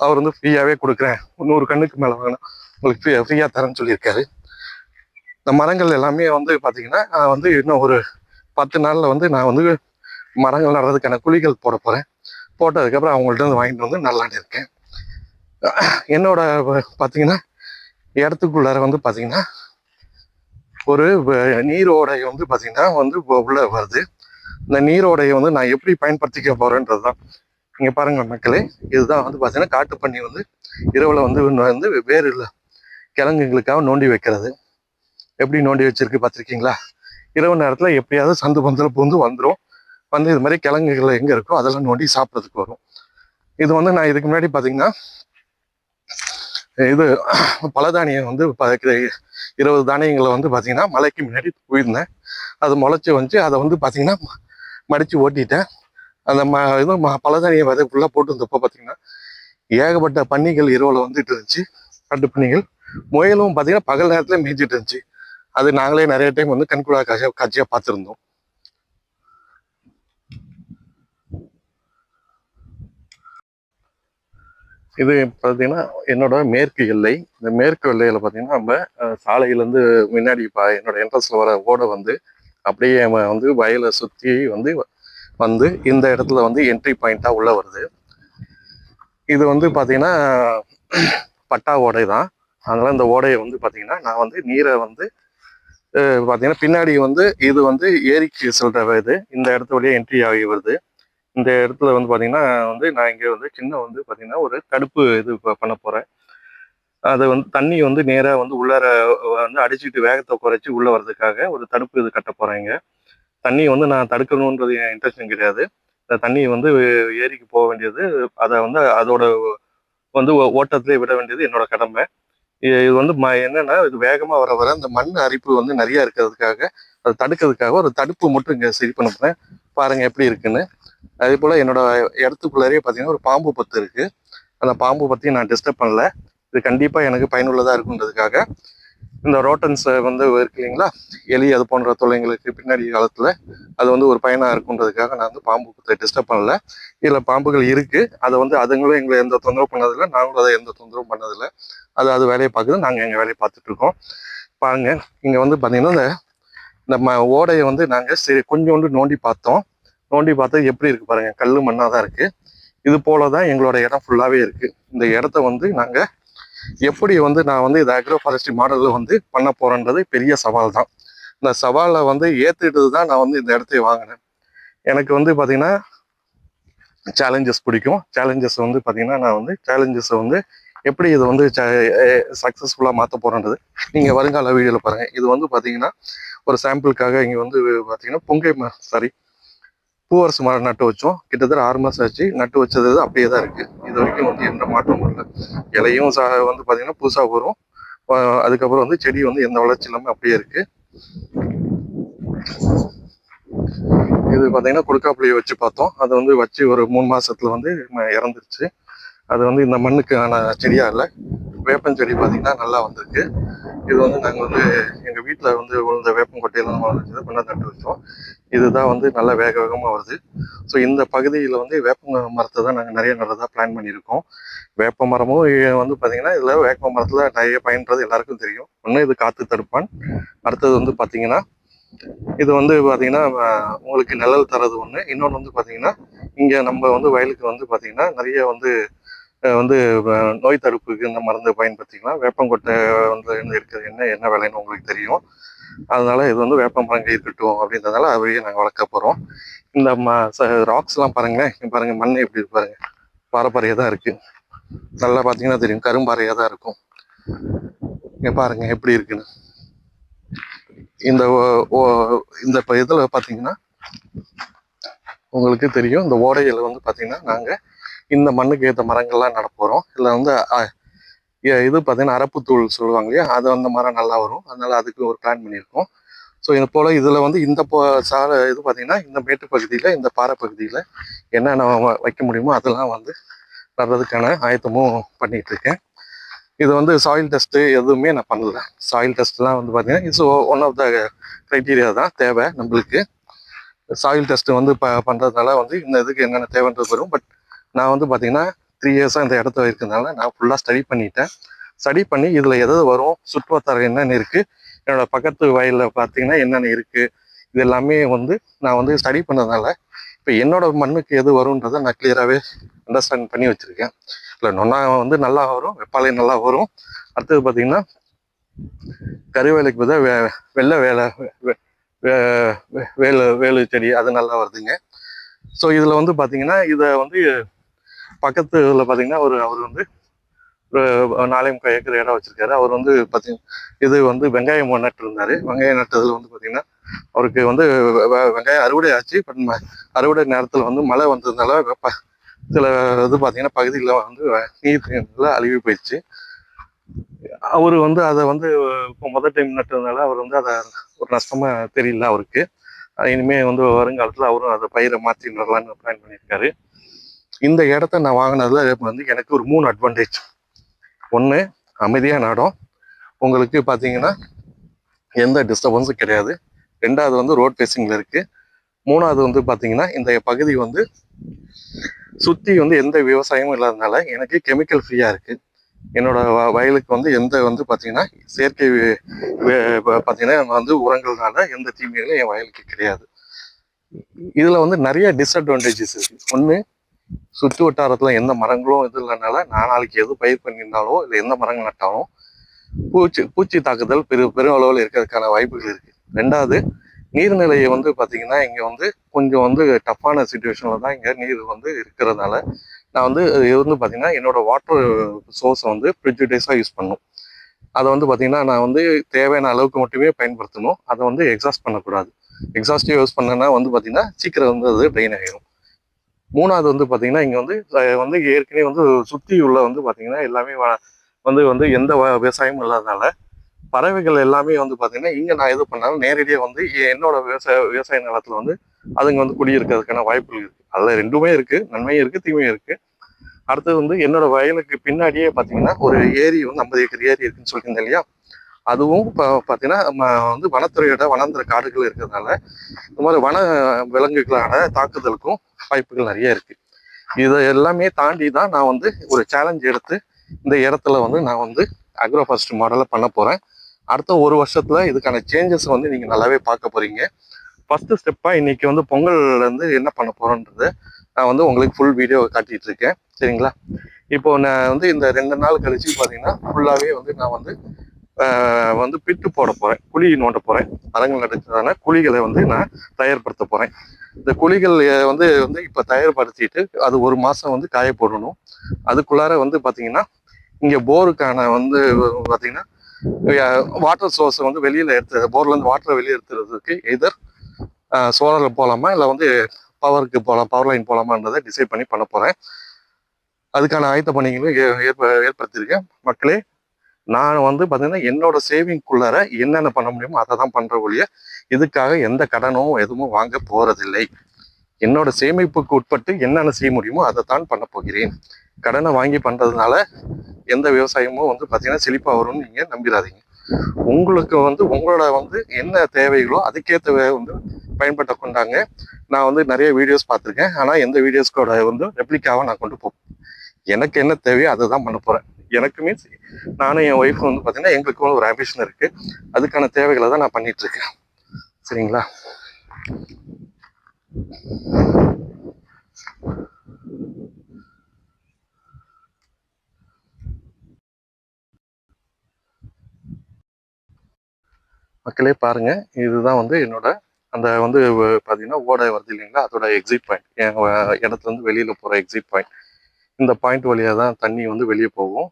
S1: அவர் வந்து ஃப்ரீயாகவே கொடுக்குறேன், 100 கண்ணுக்கு மேலே வாங்கினா உங்களுக்கு ஃப்ரீயாக தரேன்னு சொல்லியிருக்காரு. இந்த மரங்கள் எல்லாமே வந்து பார்த்தீங்கன்னா வந்து இன்னும் ஒரு 10 நாளில் வந்து நான் வந்து மரங்கள் நடுறதுக்கான குழிகள் போட போகிறேன். போட்டதுக்கப்புறம் அவங்கள்ட்ட வந்து வாங்கிட்டு வந்து நல்லான்னு இருக்கேன். என்னோட பார்த்தீங்கன்னா இடத்துக்குள்ளார வந்து பார்த்தீங்கன்னா ஒரு நீரோடை வந்து பார்த்தீங்கன்னா வந்து உள்ள வருது. இந்த நீரோடையை வந்து நான் எப்படி பயன்படுத்திக்க போகிறேன்றது தான். இங்கே பாருங்கள் மக்களே, இதுதான் வந்து பார்த்தீங்கன்னா காட்டு பண்ணி வந்து இரவில் வந்து வேறு இல்லை கிழங்குகளுக்காக நோண்டி வைக்கிறது. எப்படி நோண்டி வச்சிருக்கு பார்த்துருக்கீங்களா? இரவு நேரத்தில் எப்படியாவது சந்து பந்தில் பூந்து வந்துடும். வந்து இது மாதிரி கிழங்குகள் எங்கே இருக்கோ அதெல்லாம் நோண்டி சாப்பிட்றதுக்கு வரும். இது வந்து நான் இதுக்கு முன்னாடி பார்த்தீங்கன்னா இது பலதானியம் வந்து 20 தானியங்களை வந்து பார்த்தீங்கன்னா மலைக்கு முன்னாடி போயிருந்தேன். அது முளைச்சி வந்துச்சு. அதை வந்து பார்த்தீங்கன்னா மடித்து ஓட்டிட்டேன். அந்த இது பலதானிய விதை ஃபுல்லாக போட்டு இருந்தப்போ பார்த்தீங்கன்னா ஏகப்பட்ட பன்னிகள் இரவில் வந்துட்டு இருந்துச்சு, காட்டு பன்னிகள். முயலும் பார்த்தீங்கன்னா பகல் நேரத்தில் மேய்ஞ்சிட்டு இருந்துச்சு. அது நாங்களே நிறைய டைம் வந்து கண்கூடா காட்சியாக பார்த்துருந்தோம். இது பார்த்தீங்கன்னா என்னோட மேற்கு எல்லை. இந்த மேற்கு எல்லையில் பார்த்தீங்கன்னா நம்ம சாலையிலேருந்து முன்னாடி என்னோட என்ட்ரன்ஸில் வர ஓடை வந்து அப்படியே வந்து வயலை சுற்றி வந்து இந்த இடத்துல வந்து என்ட்ரி பாயிண்ட்டாக உள்ள வருது. இது வந்து பார்த்தீங்கன்னா பட்டா ஓடை தான். அதனால் இந்த ஓடையை வந்து பார்த்தீங்கன்னா நான் வந்து நீரை வந்து பார்த்தீங்கன்னா பின்னாடி வந்து இது வந்து ஏரிக்கு செல்ற இது இந்த இடத்து வழியாக என்ட்ரி ஆகி வருது. இந்த இடத்துல வந்து பார்த்தீங்கன்னா வந்து நான் இங்கே வந்து சின்ன வந்து பார்த்தீங்கன்னா ஒரு தடுப்பு இது பண்ண போகிறேன். அதை வந்து தண்ணி வந்து நேராக வந்து உள்ளார வந்து அடிச்சுட்டு வேகத்தை குறைச்சி உள்ளே வர்றதுக்காக ஒரு தடுப்பு இது கட்ட போகிறேங்க. தண்ணியை வந்து நான் தடுக்கணுன்றது என் இன்டென்ஷன் கிடையாது. இந்த தண்ணி வந்து ஏரிக்கு போக வேண்டியது, அதை வந்து அதோட வந்து ஓட்டத்திலே விட வேண்டியது என்னோட கடமை. இது வந்து என்னன்னா இது வேகமாக வர இந்த மண் அரிப்பு வந்து நிறைய இருக்கிறதுக்காக அதை தடுக்கிறதுக்காக ஒரு தடுப்பு மட்டும் இங்கே சரி பண்ண போகிறேன். பாருங்கள் எப்படி இருக்குன்னு. அதே போல் என்னோட இடத்துக்குள்ளாரே பார்த்தீங்கன்னா ஒரு பாம்பு பத்து இருக்குது. அந்த பாம்பு பற்றியும் நான் டிஸ்டர்ப் பண்ணல. இது கண்டிப்பாக எனக்கு பயனுள்ளதாக இருக்குன்றதுக்காக இந்த ரோட்டன்ஸ் வந்து இருக்கு இல்லைங்களா, எலி அது போன்ற தொல்லைங்களுக்கு பின்னாடி காலத்தில் அது வந்து ஒரு பயனாக இருக்குன்றதுக்காக நான் வந்து பாம்பு பற்றி டிஸ்டர்ப் பண்ணல. இதில் பாம்புகள் இருக்குது. அதை வந்து அதுங்களும் எங்களை எந்த தொந்தரவும் பண்ணதில்லை, நாங்களும் அதை எந்த தொந்தரவும் பண்ணதில்லை. அது வேலையை பார்க்குது, நாங்கள் எங்கள் வேலையை பார்த்துட்ருக்கோம். பாருங்கள் இங்கே வந்து பார்த்தீங்கன்னா இந்த ஓடையை வந்து நாங்கள் சரி கொஞ்சோண்டு நோண்டி பார்த்தோம். நோண்டி பார்த்தா எப்படி இருக்குது பாருங்கள், கல் மண்ணாக தான் இருக்குது. இது போல தான் எங்களோட இடம் ஃபுல்லாகவே இருக்குது. இந்த இடத்த வந்து நாங்கள் எப்படி வந்து நான் வந்து இது அக்ரோ ஃபாரஸ்ட்ரி மாடலில் வந்து பண்ண போகிறேன்றது பெரிய சவால் தான். இந்த சவாலை வந்து ஏற்றுட்டு தான் நான் வந்து இந்த இடத்தை வாங்கினேன். எனக்கு வந்து பார்த்திங்கன்னா சேலஞ்சஸ் பிடிக்கும். சேலஞ்சஸ் வந்து பார்த்திங்கன்னா நான் வந்து சேலஞ்சஸை வந்து எப்படி இதை வந்து சக்ஸஸ்ஃபுல்லாக மாற்ற போகிறேன்றது நீங்கள் வருங்கால வீடியோவில் பாருங்கள். இது வந்து பார்த்திங்கன்னா ஒரு சாம்பிளுக்காக இங்கே வந்து பார்த்திங்கன்னா பூவரசு மரம் நட்டு வச்சோம். கிட்டத்தட்ட 6 மாதம் ஆச்சு. நட்டு வச்சது அப்படியே தான் இருக்குது. இது வரைக்கும் வந்து எந்த மாற்றமும் இல்லை. இலையும் வந்து பார்த்திங்கன்னா புதுசாக வரும். அதுக்கப்புறம் வந்து செடி வந்து எந்த வளர்ச்சி இல்லாமல் அப்படியே இருக்குது. இது பார்த்திங்கன்னா கொடுக்காப்புளியை வச்சு பார்த்தோம். அது வந்து வச்சு ஒரு 3 மாதத்துல வந்து இறந்துருச்சு. அது வந்து இந்த மண்ணுக்கான செடியாக இல்லை. வேப்பஞ்செடி பார்த்திங்கன்னா நல்லா வந்திருக்கு. இது வந்து நாங்கள் வந்து எங்கள் வீட்டில் வந்து விழுந்த வேப்பங்கொட்டையெல்லாம் வளர்ச்சி கொண்டாந்து நட்டு வச்சோம். இதுதான் வந்து நல்லா வேகமாக வருது. ஸோ இந்த பகுதியில் வந்து வேப்ப மரத்தை தான் நாங்கள் நிறைய நடுறதா பிளான் பண்ணியிருக்கோம். வேப்ப மரமும் வந்து பார்த்திங்கன்னா இதில் வேப்ப மரத்தில் நிறைய பயன்றது எல்லாருக்கும் தெரியும். ஒன்று இது காற்று தடுப்பான். அடுத்தது வந்து பார்த்திங்கன்னா இது வந்து பார்த்திங்கன்னா உங்களுக்கு நிழல் தரது ஒன்று. இன்னொன்று வந்து பார்த்திங்கன்னா இங்கே நம்ம வந்து வயலுக்கு வந்து பார்த்திங்கன்னா நிறைய வந்து நோய் தடுப்புக்கு இந்த மருந்து பயன்படுத்திக்கலாம். வேப்பங்கொட்டை வந்து இருக்கிறது என்ன விலைன்னு உங்களுக்கு தெரியும். அதனால இது வந்து வேப்ப மரங்கள் இருக்கட்டும் அப்படின்றதால அப்படியே நாங்கள் வளர்க்க போகிறோம். இந்த ராக்ஸ்லாம் பாருங்களேன், பாருங்கள் மண் எப்படி இருக்கு பாருங்க, பாறைப்பாறையாக தான் இருக்குது. நல்லா பார்த்தீங்கன்னா தெரியும், கரும்பாறையாக தான் இருக்கும். இங்கே பாருங்க எப்படி இருக்குன்னு. இந்த இந்த இதில் பார்த்தீங்கன்னா உங்களுக்கு தெரியும், இந்த ஓடையில் வந்து பார்த்தீங்கன்னா நாங்கள் இந்த மண்ணுக்கு ஏற்ற மரங்கள்லாம் நட போகிறோம். இதில் வந்து இது பார்த்தீங்கன்னா அரப்புத்தூள் சொல்லுவாங்க இல்லையா, அது அந்த மரம் நல்லா வரும். அதனால அதுக்கு ஒரு பிளான் பண்ணியிருக்கோம். ஸோ இது போல் இதில் வந்து இந்த இது பார்த்தீங்கன்னா இந்த மேட்டு பகுதியில், இந்த பாறை பகுதியில் என்னென்ன வைக்க முடியுமோ அதெல்லாம் வந்து நடுறதுக்கான ஆயத்தமும் பண்ணிகிட்டு இருக்கேன். இது வந்து சாயில் டெஸ்ட்டு எதுவுமே நான் பண்ணல. சாயில் டெஸ்ட்லாம் வந்து பார்த்தீங்கன்னா it's one of the criteria தான் தேவை நம்மளுக்கு. சாயில் டெஸ்ட்டு வந்து பண்ணுறதுனால வந்து இந்த இதுக்கு என்னென்ன தேவைன்றது வரும். பட் நான் வந்து பார்த்தீங்கன்னா 3 இயர்ஸாக இந்த இடத்துல இருக்கிறதுனால நான் ஃபுல்லாக ஸ்டடி பண்ணிட்டேன். ஸ்டடி பண்ணி இதில் எது வரும், சுற்றுவட்டாரம் என்னென்ன இருக்குது, என்னோடய பக்கத்து வயலில் பார்த்தீங்கன்னா என்னென்ன இருக்குது, இது எல்லாமே வந்து நான் வந்து ஸ்டடி பண்ணதுனால இப்போ என்னோட மண்ணுக்கு எது வரும்ன்றதை நான் கிளியராகவே அண்டர்ஸ்டாண்ட் பண்ணி வச்சுருக்கேன். இல்லை நொன்னா வந்து நல்லா வரும், வெப்பாலை நல்லா வரும். அடுத்தது பார்த்தீங்கன்னா கருவேலைக்கு பார்த்தா வெள்ளை வேலு செடி அது நல்லா வருதுங்க. ஸோ இதில் வந்து பார்த்தீங்கன்னா இதை வந்து பக்கத்துல பார்த்தீங்கன்னா அவர் வந்து ஒரு 4.3 ஏக்கர் இடம் வச்சிருக்காரு. அவர் வந்து பார்த்தீங்கன்னா இது வந்து வெங்காயம் நட்டு இருந்தார். வெங்காயம் நட்டதில் வந்து பார்த்தீங்கன்னா அவருக்கு வந்து வெங்காயம் அறுவடை ஆச்சு. பட் அறுவடை நேரத்தில் வந்து மழை வந்ததுனால சில இது பார்த்தீங்கன்னா பகுதியில் வந்து நீர் அழுகி போயிடுச்சு. அவர் வந்து அதை வந்து இப்போ முதல் டைம் நட்டதுனால அவர் வந்து அதை ஒரு நஷ்டமாக தெரியல அவருக்கு. இனிமேல் வந்து வருங்காலத்தில் அவரும் அதை பயிரை மாற்றி நடலான்னு பிளான் பண்ணியிருக்காரு. இந்த இடத்த நான் வாங்கினதுல வந்து எனக்கு ஒரு 3 அட்வான்டேஜ். ஒன்று, அமைதியான இடம், உங்களுக்கு பார்த்தீங்கன்னா எந்த டிஸ்டர்பன்ஸும் கிடையாது. 2வது வந்து ரோட் ஃபேஸிங்கில் இருக்குது. 3வது வந்து பார்த்தீங்கன்னா இந்த பகுதி வந்து சுற்றி வந்து எந்த விவசாயமும் இல்லாததுனால எனக்கு கெமிக்கல் ஃப்ரீயாக இருக்குது. என்னோட வயலுக்கு வந்து எந்த வந்து பார்த்தீங்கன்னா செயற்கை பார்த்தீங்கன்னா வந்து உரங்கள்னால எந்த தீமைகளும் என் வயலுக்கு கிடையாது. இதில் வந்து நிறைய டிஸ்அட்வான்டேஜஸ் இருக்குது. ஒன்று, சுற்று வட்டாரத்தில் எந்த மரங்களும் இது இல்லைனால நான் நாளைக்கு எது பயிர் பண்ணியிருந்தாலோ இல்லை எந்த மரங்கள் நட்டாலும் பூச்சி தாக்குதல் பெரும் அளவில் இருக்கிறதுக்கான வாய்ப்புகள் இருக்குது. 2வது, நீர்நிலையை வந்து பார்த்தீங்கன்னா இங்கே வந்து கொஞ்சம் வந்து டஃப்பான சுச்சுவேஷனில் தான் இங்கே நீர் வந்து இருக்கிறதுனால நான் வந்து இது வந்து பார்த்தீங்கன்னா என்னோட வாட்டர் சோர்ஸை வந்து ப்ரிஜுடைஸாக யூஸ் பண்ணணும். அதை வந்து பார்த்தீங்கன்னா நான் வந்து தேவையான அளவுக்கு மட்டுமே பயன்படுத்தணும். அதை வந்து எக்ஸாஸ்ட் பண்ணக்கூடாது. எக்ஸாஸ்டிவ் யூஸ் பண்ணேன்னா வந்து பார்த்தீங்கன்னா சீக்கிரம் வந்து அது ட்ரெயின் ஆகிடும். 3வது வந்து பார்த்தீங்கன்னா இங்கே வந்து ஏற்கனவே வந்து சுற்றி உள்ள வந்து பார்த்தீங்கன்னா எல்லாமே வந்து எந்த விவசாயமும் இல்லாதனால பறவைகள் எல்லாமே வந்து பார்த்தீங்கன்னா இங்கே நான் எது பண்ணாலும் நேரடியாக வந்து என்னோட விவசாய நிலத்தில் வந்து அதுங்க வந்து குடியிருக்கிறதுக்கான வாய்ப்புகள் இருக்குது. அதில் 2மே இருக்குது, நன்மையும் இருக்குது, தீமையும் இருக்குது. அடுத்தது வந்து என்னோட வயலுக்கு பின்னாடியே பார்த்தீங்கன்னா ஒரு ஏரி வந்து 50 ஏக்கர் ஏரி இருக்குன்னு சொல்லியிருந்தேன் இல்லையா, அதுவும் இப்போ பார்த்தீங்கன்னா நம்ம வந்து வனத்துறையோட வனாந்திர காடுகள் இருக்கிறதுனால இந்த மாதிரி வன விலங்குகளான தாக்குதலுக்கும் வாய்ப்புகள் நிறைய இருக்குது. இதை எல்லாமே தாண்டி தான் நான் வந்து ஒரு சேலஞ்ச் எடுத்து இந்த இடத்துல வந்து நான் வந்து அக்ரோஃபாரஸ்ட் மாடலை பண்ண போகிறேன். அடுத்த 1 வருஷத்தில் இதுக்கான சேஞ்சஸ் வந்து நீங்கள் நல்லாவே பார்க்க போகிறீங்க. ஃபஸ்ட்டு ஸ்டெப்பாக இன்றைக்கி வந்து பொங்கல்லேருந்து என்ன பண்ண போகிறோன்றதை நான் வந்து உங்களுக்கு ஃபுல் வீடியோ காட்டிகிட்டு இருக்கேன். சரிங்களா? இப்போது நான் வந்து இந்த 2 நாள் கழிச்சு பார்த்தீங்கன்னா ஃபுல்லாகவே வந்து நான் வந்து பிட்டு போட போகிறேன், குழி நோண்ட போகிறேன். மரங்கள் நடுறதுக்கான குழிகளை வந்து நான் தயார்படுத்த போகிறேன். இந்த குழிகள் வந்து இப்போ தயார்படுத்திட்டு அது 1 மாதம் வந்து காய போடணும். அதுக்குள்ளார வந்து பார்த்தீங்கன்னா இங்கே போருக்கான வந்து பார்த்தீங்கன்னா வாட்டர் சோர்ஸை வந்து வெளியில் போர்லேருந்து வாட்டரை வெளியே எடுத்துறதுக்கு எதர் சோலாரில் போகலாமா இல்லை வந்து பவருக்கு போகலாம், பவர் லைன் போகலாமான்றதை டிசைட் பண்ண போகிறேன். அதுக்கான ஆயத்த பணிகளும் ஏற்படுத்தியிருக்கேன். மக்களே, நான் வந்து பார்த்தீங்கன்னா என்னோட சேவிங்குள்ளார என்னென்ன பண்ண முடியுமோ அதை தான் பண்ணுற ஒழிய இதுக்காக எந்த கடனும் எதுவும் வாங்க போகிறதில்லை. என்னோட சேமிப்புக்கு உட்பட்டு என்னென்ன செய்ய முடியுமோ அதை தான் பண்ண போகிறேன். கடனை வாங்கி பண்ணுறதுனால எந்த விவசாயமும் வந்து பார்த்தீங்கன்னா செழிப்பாக வரும்னு நீங்கள் நம்பிடாதீங்க. உங்களுக்கு வந்து உங்களோட வந்து என்ன தேவைகளோ அதுக்கேற்ற வந்து பயன்பட்ட கொண்டாங்க. நான் வந்து நிறைய வீடியோஸ் பார்த்துருக்கேன். ஆனால் எந்த வீடியோஸ்கோட வந்து ரெப்ளிக்காவை நான் கொண்டு போகிறேன். எனக்கு என்ன தேவையோ அதை தான் பண்ண போகிறேன். எனக்கு மீன்ஸ் நானும் என் ஒய்ஃபும் வந்து பார்த்தீங்கன்னா எங்களுக்கும் ஒரு ஆம்பிஷன் இருக்குது. அதுக்கான தேவைகளை தான் நான் பண்ணிகிட்ருக்கேன். சரிங்களா? மக்களே பாருங்க, இதுதான் வந்து என்னோட அந்த வந்து பார்த்தீங்கன்னா ஓடை வருது இல்லைங்களா, அதோட எக்ஸிட் பாயிண்ட். என் இடத்துலேருந்து வெளியில் போகிற எக்ஸிட் பாயிண்ட். இந்த பாயிண்ட் வழியாக தான் தண்ணி வந்து வெளியே போகும்.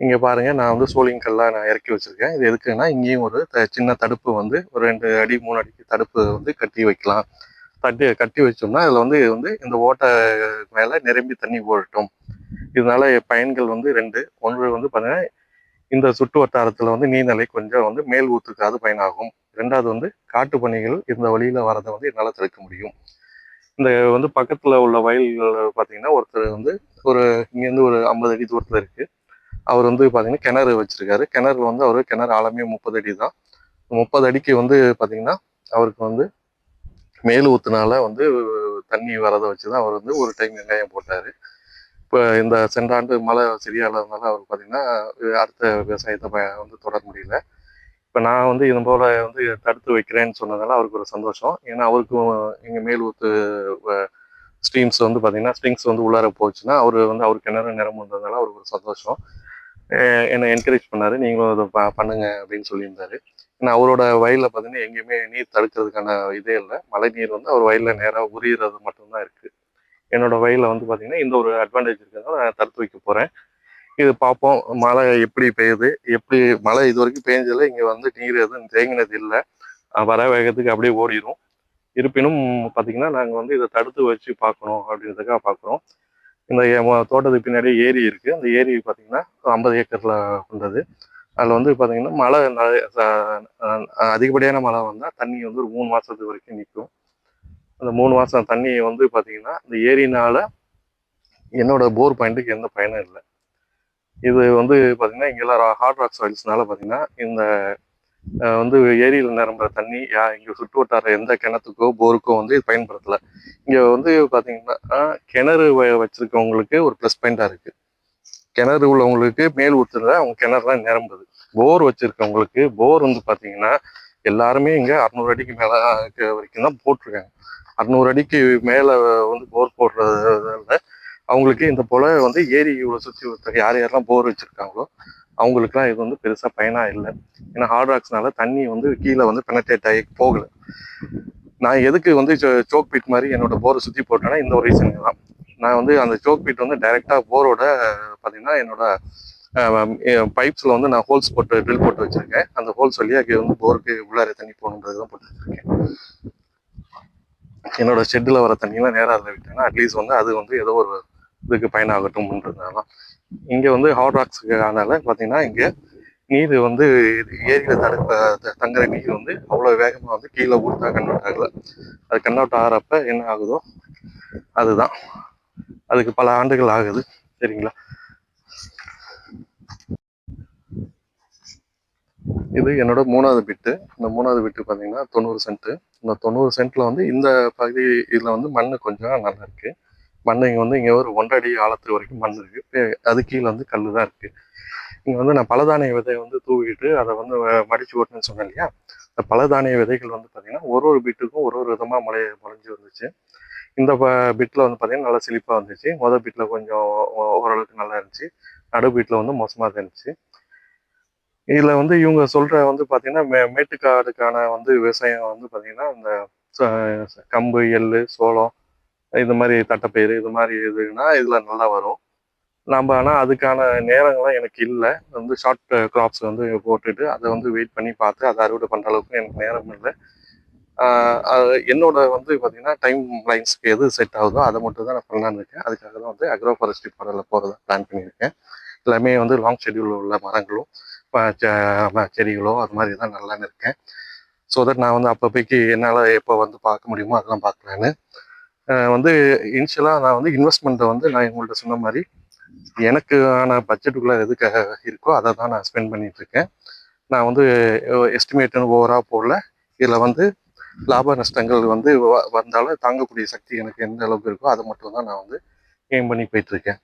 S1: இங்கே பாருங்க, நான் வந்து சோலிங் கல்லாம் நான் இறக்கி வச்சிருக்கேன். இது எதுக்குன்னா, இங்கேயும் ஒரு சின்ன தடுப்பு வந்து ஒரு 2 அடி 3 அடிக்கு தடுப்பு வந்து கட்டி வைக்கலாம். கட்டி வச்சோம்னா அதில் வந்து இந்த ஓட்டை மேலே நிரம்பி தண்ணி ஓடட்டும். இதனால பயன்கள் வந்து 2. ஒன்று வந்து பார்த்தீங்கன்னா, இந்த சுற்று வட்டாரத்தில் வந்து நீர்நிலை கொஞ்சம் வந்து மேல் ஊத்துக்காது பயனாகும். 2வது வந்து காட்டு பணிகள் இந்த வழியில வரதை வந்து என்னால் தடுக்க முடியும். இந்த வந்து பக்கத்தில் உள்ள வயல்கள் பார்த்தீங்கன்னா, ஒருத்தர் வந்து ஒரு இங்கேருந்து ஒரு 50 அடி தூரத்தில் இருக்கு. அவர் வந்து பார்த்தீங்கன்னா கிணறு வச்சிருக்காரு. கிணறு வந்து அவர் கிணறு ஆழமே 30 அடி தான். 30 அடிக்கு வந்து பார்த்தீங்கன்னா, அவருக்கு வந்து மேல் ஊத்துனால வந்து தண்ணி வரதை வச்சு தான் அவர் வந்து ஒரு டைம் வெங்காயம் போட்டார். இப்போ இந்த சென்ற ஆண்டு மழை சரியா இல்லாதனால அவர் பார்த்தீங்கன்னா அடுத்த விவசாயத்தை வந்து தொடர முடியல. இப்போ நான் வந்து இது போல் வந்து தடுத்து வைக்கிறேன்னு சொன்னதால அவருக்கு ஒரு சந்தோஷம். ஏன்னா அவருக்கும் இங்கே மேல் ஊத்து ஸ்ட்ரீம்ஸ் வந்து பார்த்தீங்கன்னா ஸ்ட்ரிங்ஸ் வந்து உள்ளார போச்சுன்னா அவர் வந்து அவர் கிணறு நிரம்புன்றதுனால அவருக்கு ஒரு சந்தோஷம். என்னை என்கரேஜ் பண்ணார், நீங்களும் அதை பண்ணுங்க அப்படின்னு சொல்லியிருந்தாரு. ஏன்னா அவரோட வயலில் பார்த்தீங்கன்னா எங்கேயுமே நீர் தடுக்கிறதுக்கான இதே இல்லை. மழை நீர் வந்து அவர் வயலில் நேராக உரியிறது மட்டும்தான் இருக்குது. என்னோட வயலில் வந்து பார்த்தீங்கன்னா இந்த ஒரு அட்வான்டேஜ் இருக்கிறதால நான் தடுத்து வைக்க போகிறேன். இது பார்ப்போம் மழை எப்படி பெய்யுது, எப்படி மழை இது வரைக்கும் பெஞ்சதில் இங்கே வந்து நீர் எதுவும் தேங்கினது இல்லை. வர வேகத்துக்கு அப்படியே ஓடிடும். இருப்பினும் பார்த்தீங்கன்னா நாங்கள் வந்து இதை தடுத்து வச்சு பார்க்கணும் அப்படின்றதுக்காக பார்க்குறோம். இந்த தோட்டத்துக்கு பின்னாடி ஏரி இருக்குது. அந்த ஏரி பார்த்தீங்கன்னா 50 ஏக்கரில் கொண்டது. அதில் வந்து பார்த்தீங்கன்னா மழை அதிகப்படியான மழை வந்தால் தண்ணி வந்து ஒரு 3 மாதத்துக்கு வரைக்கும் நிற்கும். அந்த 3 மாதம் தண்ணி வந்து பார்த்தீங்கன்னா இந்த ஏரினால என்னோட போர் பாயிண்ட்டுக்கு எந்த பயனும் இல்லை. இது வந்து பார்த்தீங்கன்னா இங்கெல்லாம் ஹார்ட் ராக் சாயில்ஸ்னால பார்த்தீங்கன்னா இந்த வந்து ஏரியில் நிரம்புற தண்ணி இங்கே சுற்று வட்டார எந்த கிணத்துக்கோ போருக்கோ வந்து இது பயன்படுத்தலை. இங்கே வந்து பார்த்தீங்கன்னா கிணறு வச்சிருக்கவங்களுக்கு ஒரு ப்ளஸ் பாயிண்டாக இருக்குது. கிணறு உள்ளவங்களுக்கு மேல் ஊற்றுல அவங்க கிணறுலாம் நிரம்புது. போர் வச்சிருக்கவங்களுக்கு போர் வந்து பார்த்தீங்கன்னா எல்லாருமே இங்கே 600 அடிக்கு மேலே வரைக்கும் தான் போட்டிருக்காங்க. 600 அடிக்கு மேலே வந்து போர் போடுறதுல அவங்களுக்கு இந்த போல் வந்து ஏரி இவ்வளோ சுற்றி யார் யாரெல்லாம் போர் வச்சுருக்காங்களோ அவங்களுக்குலாம் இது வந்து பெருசாக பயனாக இல்லை. ஏன்னா ஹார்ட் ராக்ஸ்னால தண்ணி வந்து கீழே வந்து பெனட்ரேட் ஆகி போகலை. நான் எதுக்கு வந்து சோக் பீட் மாதிரி என்னோட போரை சுற்றி போட்டேன்னா இந்த ஒரு ரீசன் தான். நான் வந்து அந்த சோக் பீட் வந்து டைரெக்டாக போரோட பார்த்தீங்கன்னா என்னோட பைப்ஸில் வந்து நான் ஹோல்ஸ் போட்டு ட்ரில் போட்டு வச்சுருக்கேன். அந்த ஹோல்ஸ் வழியாக வந்து போருக்கு உள்ளார தண்ணி போகணுன்றது தான் போட்டு வச்சுருக்கேன். என்னோட ஷெட்டில் வர தண்ணியெலாம் நேராக அதில் விட்டேன்னா அட்லீஸ்ட் வந்து அது வந்து ஏதோ ஒரு இதுக்கு பயனாகட்டும்ன்றதுனால இங்கே வந்து ஹார்ட் ராக்ஸுக்கு அதனால பார்த்தீங்கன்னா இங்கே நீர் வந்து ஏரியில் தங்குற நீர் வந்து அவ்வளோ வேகமாக வந்து கீழே ஊற்றா கன்வெர்ட் ஆகலை. அது கன்வெர்ட் ஆகிறப்ப என்ன ஆகுதோ அதுதான். அதுக்கு பல ஆண்டுகள் ஆகுது. சரிங்களா? இது என்னோட 3வது பிட்டு. இந்த 3வது பிட்டு பார்த்தீங்கன்னா 90 சென்ட்டு. இந்த 90 சென்ட்டில் வந்து இந்த பகுதி இதில் வந்து மண் கொஞ்சம் நல்லா இருக்குது. மண் இங்கே வந்து இங்கே ஒரு 1.5 அடி ஆழத்து வரைக்கும் மண் இருக்குது. அது கீழே வந்து கல் தான் இருக்குது. இங்கே வந்து நான் பலதானிய விதையை வந்து தூவிட்டு அதை வந்து மடித்து ஓட்டுன்னு சொன்னேன் இல்லையா? இந்த பலதானிய விதைகள் வந்து பார்த்திங்கன்னா ஒரு பிட்டுக்கும் ஒரு விதமாக முளைஞ்சி வந்துச்சு. இந்த பிட்டில் வந்து பார்த்திங்கன்னா நல்லா செழிப்பாக வந்துச்சு. பிட்டில் கொஞ்சம் ஓரளவுக்கு நல்லா இருந்துச்சு. நடு பிட்டில் வந்து மோசமாக தான் இருந்துச்சு. இதில் வந்து இவங்க சொல்கிற வந்து பார்த்திங்கன்னா மேட்டுக்காடுக்கான வந்து விவசாயம் வந்து பார்த்திங்கன்னா இந்த கம்பு, எள், சோளம், இது மாதிரி தட்டைப்பயிறு இது மாதிரி இதுன்னா இதில் நல்லா வரும். ஆனால் அதுக்கான நேரங்கள்லாம் எனக்கு இல்லை. வந்து ஷார்ட் கிராப்ஸ் வந்து போட்டுட்டு அதை வந்து வெயிட் பண்ணி பார்த்து அதை அறுவடை பண்ணுற அளவுக்கு எனக்கு நேரம் இல்லை. என்னோட வந்து பார்த்திங்கன்னா டைம் லைன்ஸ்க்கு எது செட் ஆகுதோ அதை மட்டும் தான் நான் பண்ணலான்னு இருக்கேன். அதுக்காக தான் வந்து அக்ரோ ஃபாரஸ்ட்ரி மாடலில் போகிறத பிளான் பண்ணியிருக்கேன். எல்லாமே வந்து லாங் ஷெட்யூல் உள்ள மரங்களும் செடிகளோ அது மாதிரி தான் நல்லான்னு இருக்கேன். ஸோ தட் நான் வந்து அப்போதைக்கு என்னால் எப்போ வந்து பார்க்க முடியுமோ அதெல்லாம் பார்க்கலான்னு வந்து இனிஷியலாக நான் வந்து இன்வெஸ்ட்மெண்ட்டை வந்து நான் உங்கள்கிட்ட சொன்ன மாதிரி எனக்கான பட்ஜெட்டுக்குள்ளே எதுக்காக இருக்கோ அதை தான் நான் ஸ்பெண்ட் பண்ணிகிட்ருக்கேன். நான் வந்து எஸ்டிமேட்டுன்னு ஓவராக போடல. இதில் வந்து லாப நஷ்டங்கள் வந்து வந்தாலும் தாங்கக்கூடிய சக்தி எனக்கு எந்த அளவுக்கு இருக்கோ அதை மட்டும் தான் நான் வந்து எய்ம் பண்ணி போயிட்டுருக்கேன்.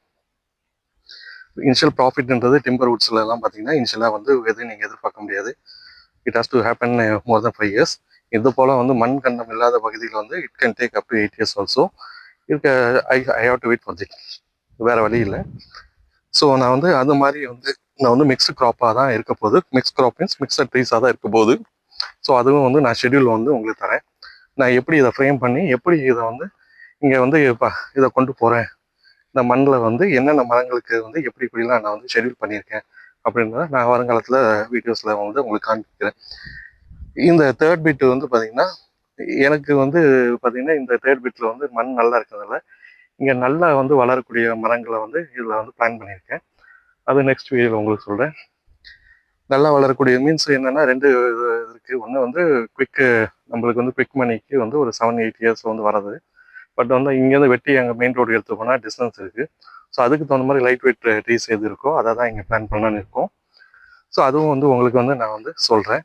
S1: இனிஷியல் ப்ராஃபிட்ன்றது டிம்பர் வுட்ஸ்லாம் பார்த்தீங்கன்னா இனிஷியலாக வந்து எதுவும் நீங்கள் எதிர்பார்க்க முடியாது. It has to happen more then 5 years. இது போல் வந்து மண் கண்டம் இல்லாத பகுதியில் வந்து it can take up to 8 years also. I have to wait for that. வேறு வழி இல்லை. ஸோ நான் வந்து அது மாதிரி வந்து நான் வந்து மிக்ஸ்டு க்ராப்பாக தான் இருக்க போகுது. மிக்ஸ் க்ராப் மீன்ஸ் மிக்சட் ட்ரீஸாக தான் இருக்க போகுது. ஸோ அதுவும் வந்து நான் ஷெட்யூல் வந்து உங்களுக்கு தரேன். நான் எப்படி இதை ஃப்ரேம் பண்ணி எப்படி இதை வந்து இங்கே வந்து இதை கொண்டு போகிறேன், இந்த மண்ணில் வந்து என்னென்ன மரங்களுக்கு வந்து எப்படி இப்படிலாம் நான் வந்து ஷெட்யூல் பண்ணியிருக்கேன் அப்படின்றத நான் வருங்காலத்தில் வீடியோஸில் வந்து உங்களுக்கு காண்பிக்கிறேன். இந்த தேர்ட் பிட் வந்து பார்த்தீங்கன்னா எனக்கு வந்து பார்த்தீங்கன்னா இந்த தேர்ட் பிட்டில் வந்து மண் நல்லா இருக்கிறதால இங்கே நல்லா வந்து வளரக்கூடிய மரங்களை வந்து இதில் வந்து பிளான் பண்ணியிருக்கேன். அது நெக்ஸ்ட் வீடியோவில் உங்களுக்கு சொல்கிறேன். நல்லா வளரக்கூடிய மீன்ஸ் என்னென்னா 2 இது இருக்குது. ஒன்று வந்து நம்மளுக்கு வந்து குவிக் மணிக்கு வந்து ஒரு 7-8 இயர்ஸ் வந்து வரது. பட் வந்து இங்கேருந்து வெட்டி அங்கே மெயின் ரோடு எடுத்து போனால் டிஸ்டன்ஸ் இருக்குது. ஸோ அதுக்கு தகுந்த மாதிரி லைட் வெயிட் ட்ரீஸ் எது இருக்கோ அதை தான் இங்கே பிளான் பண்ணலான்னு இருக்கோம். ஸோ அதுவும் வந்து உங்களுக்கு வந்து நான் வந்து சொல்கிறேன்.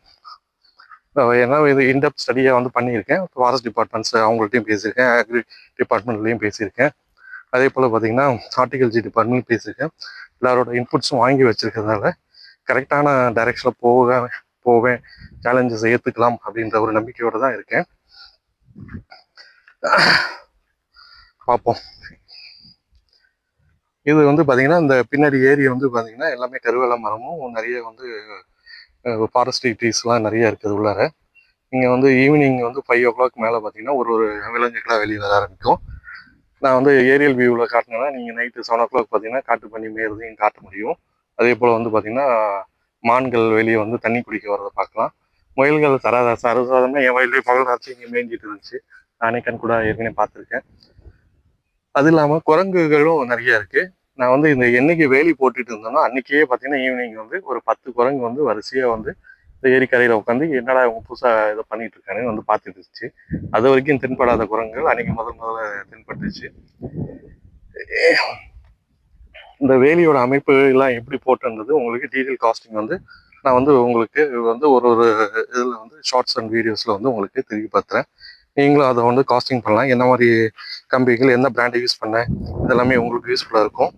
S1: ஏன்னா இது இன்டெப்த் ஸ்டடியாக வந்து பண்ணியிருக்கேன். ஃபாரஸ்ட் டிபார்ட்மெண்ட்ஸ் அவங்கள்ட்டையும் பேசியிருக்கேன், அக்ரி டிபார்ட்மெண்ட்லேயும் பேசியிருக்கேன். அதே போல் பார்த்தீங்கன்னா ஹார்டிகல்ச்சர் டிபார்ட்மெண்ட் பேசியிருக்கேன். எல்லாரோட இன்புட்ஸும் வாங்கி வச்சுருக்கிறதுனால கரெக்டான டைரெக்ஷனில் போவேன், சேலஞ்சஸ் ஏற்றுக்கலாம் அப்படின்ற ஒரு நம்பிக்கையோடு தான் இருக்கேன். பார்ப்போம். இது வந்து பார்த்தீங்கன்னா இந்த பின்னாடி ஏரியா வந்து பார்த்தீங்கன்னா எல்லாமே கருவேல மரமும் நிறைய வந்து ஃபாரஸ்ட்ரி ட்ரீஸ்லாம் நிறைய இருக்குது உள்ளார. நீங்கள் வந்து ஈவினிங் வந்து 5 o'clock மேலே பார்த்தீங்கன்னா ஒரு விலங்குகளாக வெளியே வர ஆரம்பிக்கும். நான் வந்து ஏரியல் வியூவில் காட்டினேன்னா நீங்கள் நைட்டு 7 o'clock பார்த்தீங்கன்னா காட்டு பண்ணி மேறதையும் காட்ட முடியும். அதே போல் வந்து பார்த்தீங்கன்னா மான்கள் வெளியே வந்து தண்ணி குடிக்க வரதை பார்க்கலாம். முயல்கள் சரசாதமாக என் வயலே பகல் ராட்சி இங்கே மேய்ஞ்சிட்டு இருந்துச்சு. நானே கண் கூட ஏற்கனவே பார்த்துருக்கேன். அது இல்லாமல் குரங்குகளும் நிறைய இருக்குது. நான் வந்து இந்த என்னைக்கு வேலி போட்டுட்டு இருந்தேனோ அன்றைக்கே பார்த்தீங்கன்னா ஈவினிங் வந்து ஒரு 10 குரங்கு வந்து வரிசையாக வந்து இந்த ஏரிக்கரையில் உட்காந்து என்னடா அவங்க புதுசாக இதை பண்ணிட்டு இருக்கானு வந்து பார்த்துட்டு இருந்துச்சு. அது வரைக்கும் தென்படாத குரங்குகள் அன்றைக்கி முதல்ல தென்பட்டுச்சு. இந்த வேலியோட அமைப்பு எல்லாம் எப்படி போட்டுன்றது உங்களுக்கு டீட்டெயில் காஸ்டிங் வந்து நான் வந்து உங்களுக்கு வந்து ஒரு இதில் வந்து ஷார்ட்ஸ் அண்ட் வீடியோஸில் வந்து உங்களுக்கு தெரியப்படுத்துகிறேன். நீங்களும் அதை வந்து காஸ்டிங் பண்ணலாம். என்ன மாதிரி கம்பிகள், என்ன பிராண்டை யூஸ் பண்ணேன், இதெல்லாமே உங்களுக்கு யூஸ்ஃபுல்லாக இருக்கும்.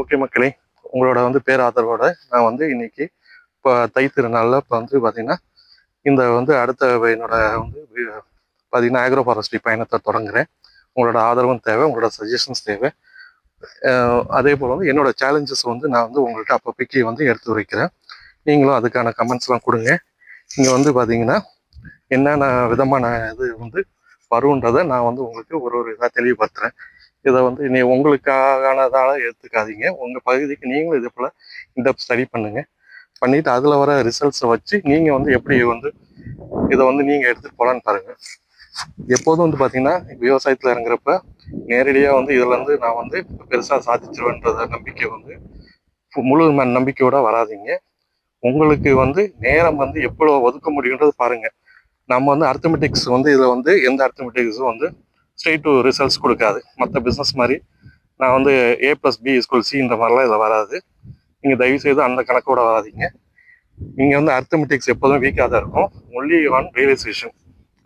S1: ஓகே மக்களே, உங்களோட வந்து பேராதரவோட நான் வந்து இன்னைக்கு இப்போ தைத்திருநாளில் இப்போ வந்து பார்த்தீங்கன்னா இந்த வந்து அடுத்த என்னோட வந்து பார்த்தீங்கன்னா ஆக்ரோ ஃபாரஸ்ட்ரி பயணத்தை தொடங்குறேன். உங்களோட ஆதரவும் தேவை, உங்களோட சஜஷன்ஸ் தேவை. அதே போல் வந்து என்னோட சேலஞ்சஸ் வந்து நான் வந்து உங்கள்கிட்ட அப்பப்போக்கி வந்து எடுத்து வைக்கிறேன். நீங்களும் அதுக்கான கமெண்ட்ஸ்லாம் கொடுங்க. இங்கே வந்து பார்த்தீங்கன்னா என்னென்ன விதமான இது வந்து வருன்றதை நான் வந்து உங்களுக்கு ஒரு இதாக தெளிவுபடுத்துகிறேன். இதை வந்து நீ உங்களுக்கானதால எடுத்துக்காதீங்க. உங்கள் பகுதிக்கு நீங்களும் இதே போல் இன்டெப்த் ஸ்டடி பண்ணிவிட்டு அதில் வர ரிசல்ட்ஸை வச்சு நீங்கள் வந்து எப்படி வந்து இதை வந்து நீங்கள் எடுத்துகிட்டு போகலான்னு பாருங்கள். எப்போதும் வந்து பார்த்தீங்கன்னா விவசாயத்தில் இறங்குறப்ப நேரடியாக வந்து இதில் வந்து நான் வந்து பெருசாக சாதிச்சிருவேன்றத நம்பிக்கை வந்து முழு நம்பிக்கையோட வராதிங்க. உங்களுக்கு வந்து நேரம் வந்து எவ்வளோ ஒதுக்க முடியுன்றது பாருங்கள். நம்ம வந்து அர்த்தமெட்டிக்ஸ் வந்து இதில் வந்து எந்த அர்த்தமெட்டிக்ஸும் வந்து ஸ்ட்ரெயிட் டு ரிசல்ட்ஸ் கொடுக்காது. மற்ற பிஸ்னஸ் மாதிரி நான் வந்து A+B=C மாதிரிலாம் இதில் வராது. நீங்கள் தயவுசெய்து அந்த கணக்கோட வராதிங்க. நீங்கள் வந்து அர்த்தமெட்டிக்ஸ் எப்போதும் வீக்காக தான் இருக்கும். ஒன்லி ஆன்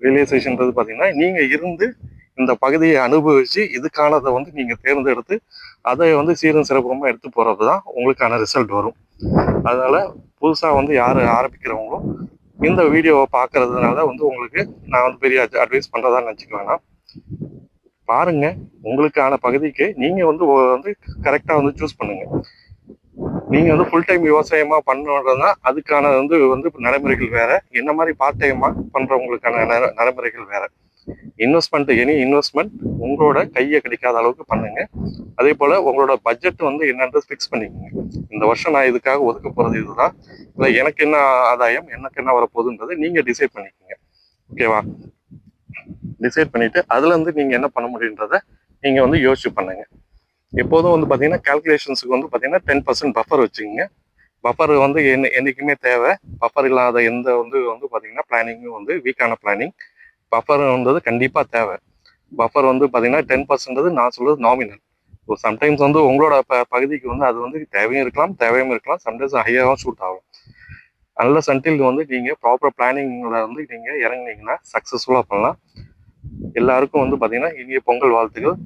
S1: ரியலைசேஷன்றது பார்த்தீங்கன்னா நீங்கள் இருந்து இந்த பகுதியை அனுபவித்து இதுக்கானதை வந்து நீங்கள் தேர்ந்தெடுத்து அதை வந்து சீரும் சிறப்புமாக எடுத்து போகிறது தான் உங்களுக்கான ரிசல்ட் வரும். அதனால் புதுசாக வந்து யார் ஆரம்பிக்கிறவங்களும் இந்த வீடியோவை பார்க்கறதுனால வந்து உங்களுக்கு நான் வந்து பெரிய அட்வைஸ் பண்ணுறதா நினச்சிக்க வேணாம். பாருங்கள், உங்களுக்கான பகுதிக்கு நீங்கள் வந்து கரெக்டாக வந்து சூஸ் பண்ணுங்கள். நீங்கள் வந்து ஃபுல் டைம் விவசாயமாக பண்ணுறதுனா அதுக்கான வந்து நடைமுறைகள் வேறு. என்ன மாதிரி பார்ட் டைமாக பண்ணுறவங்களுக்கான நடைமுறைகள் வேறு. எனி இன்வெஸ்ட்மெண்ட் உங்களோட கையை கிடைக்காத அளவுக்கு பண்ணுங்க. அதே போல் உங்களோட பட்ஜெட் வந்து என்னன்றது ஃபிக்ஸ் பண்ணிக்கோங்க. இந்த வருஷம் நான் இதுக்காக ஒதுக்க போகிறது இதுதான், இல்லை எனக்கு என்ன ஆதாயம், எனக்கு என்ன வரப்போகுதுன்றது நீங்கள் டிசைட் பண்ணிக்கோங்க. ஓகேவா? டிசைட் பண்ணிவிட்டு அதுலேருந்து நீங்கள் என்ன பண்ண முடியுன்றதை நீங்கள் வந்து யோசிச்சு பண்ணுங்க. எப்போதும் வந்து பார்த்தீங்கன்னா கால்குலேஷன்ஸுக்கு வந்து பார்த்தீங்கன்னா 10% பஃபர் வச்சுக்கோங்க. பஃபர் வந்து என்றைக்குமே தேவை. பஃபர் இல்லாத எந்த வந்து பார்த்தீங்கன்னா பிளானிங்கும் வந்து வீக்கான பிளானிங். பஃபர்ன்றது கண்டிப்பாக தேவை. பஃபர் வந்து பார்த்தீங்கன்னா 10% நான் சொல்கிறது நாமினல். ஸோ சம்டைம்ஸ் வந்து உங்களோட பகுதிக்கு வந்து அது வந்து தேவையும் இருக்கலாம். சம்டைம்ஸ் ஹையாகவும் ஷூட் ஆகும். அன்லெஸ் அன்டில் வந்து நீங்கள் ப்ராப்பர் பிளானிங்கில் வந்து நீங்கள் இறங்குனீங்கன்னா சக்ஸஸ்ஃபுல்லாக பண்ணலாம். எல்லாருக்கும் வந்து பார்த்தீங்கன்னா இனிய பொங்கல் வாழ்த்துக்கள்,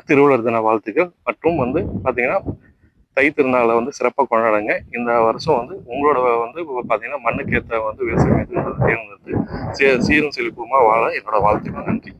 S1: திருவள்ளுவர் தின வாழ்த்துக்கள் மற்றும் வந்து பார்த்தீங்கன்னா தை திருநாளை வந்து சிறப்பாக கொண்டாடுங்க. இந்த வருஷம் வந்து உங்களோட வந்து பார்த்தீங்கன்னா மண்ணுக்கு ஏற்ற வந்து விவசாயம் தேர்ந்தெடுத்து சீரும் செழிப்புமா வாழ என்னோட வாழ்த்துக்கள். நன்றி.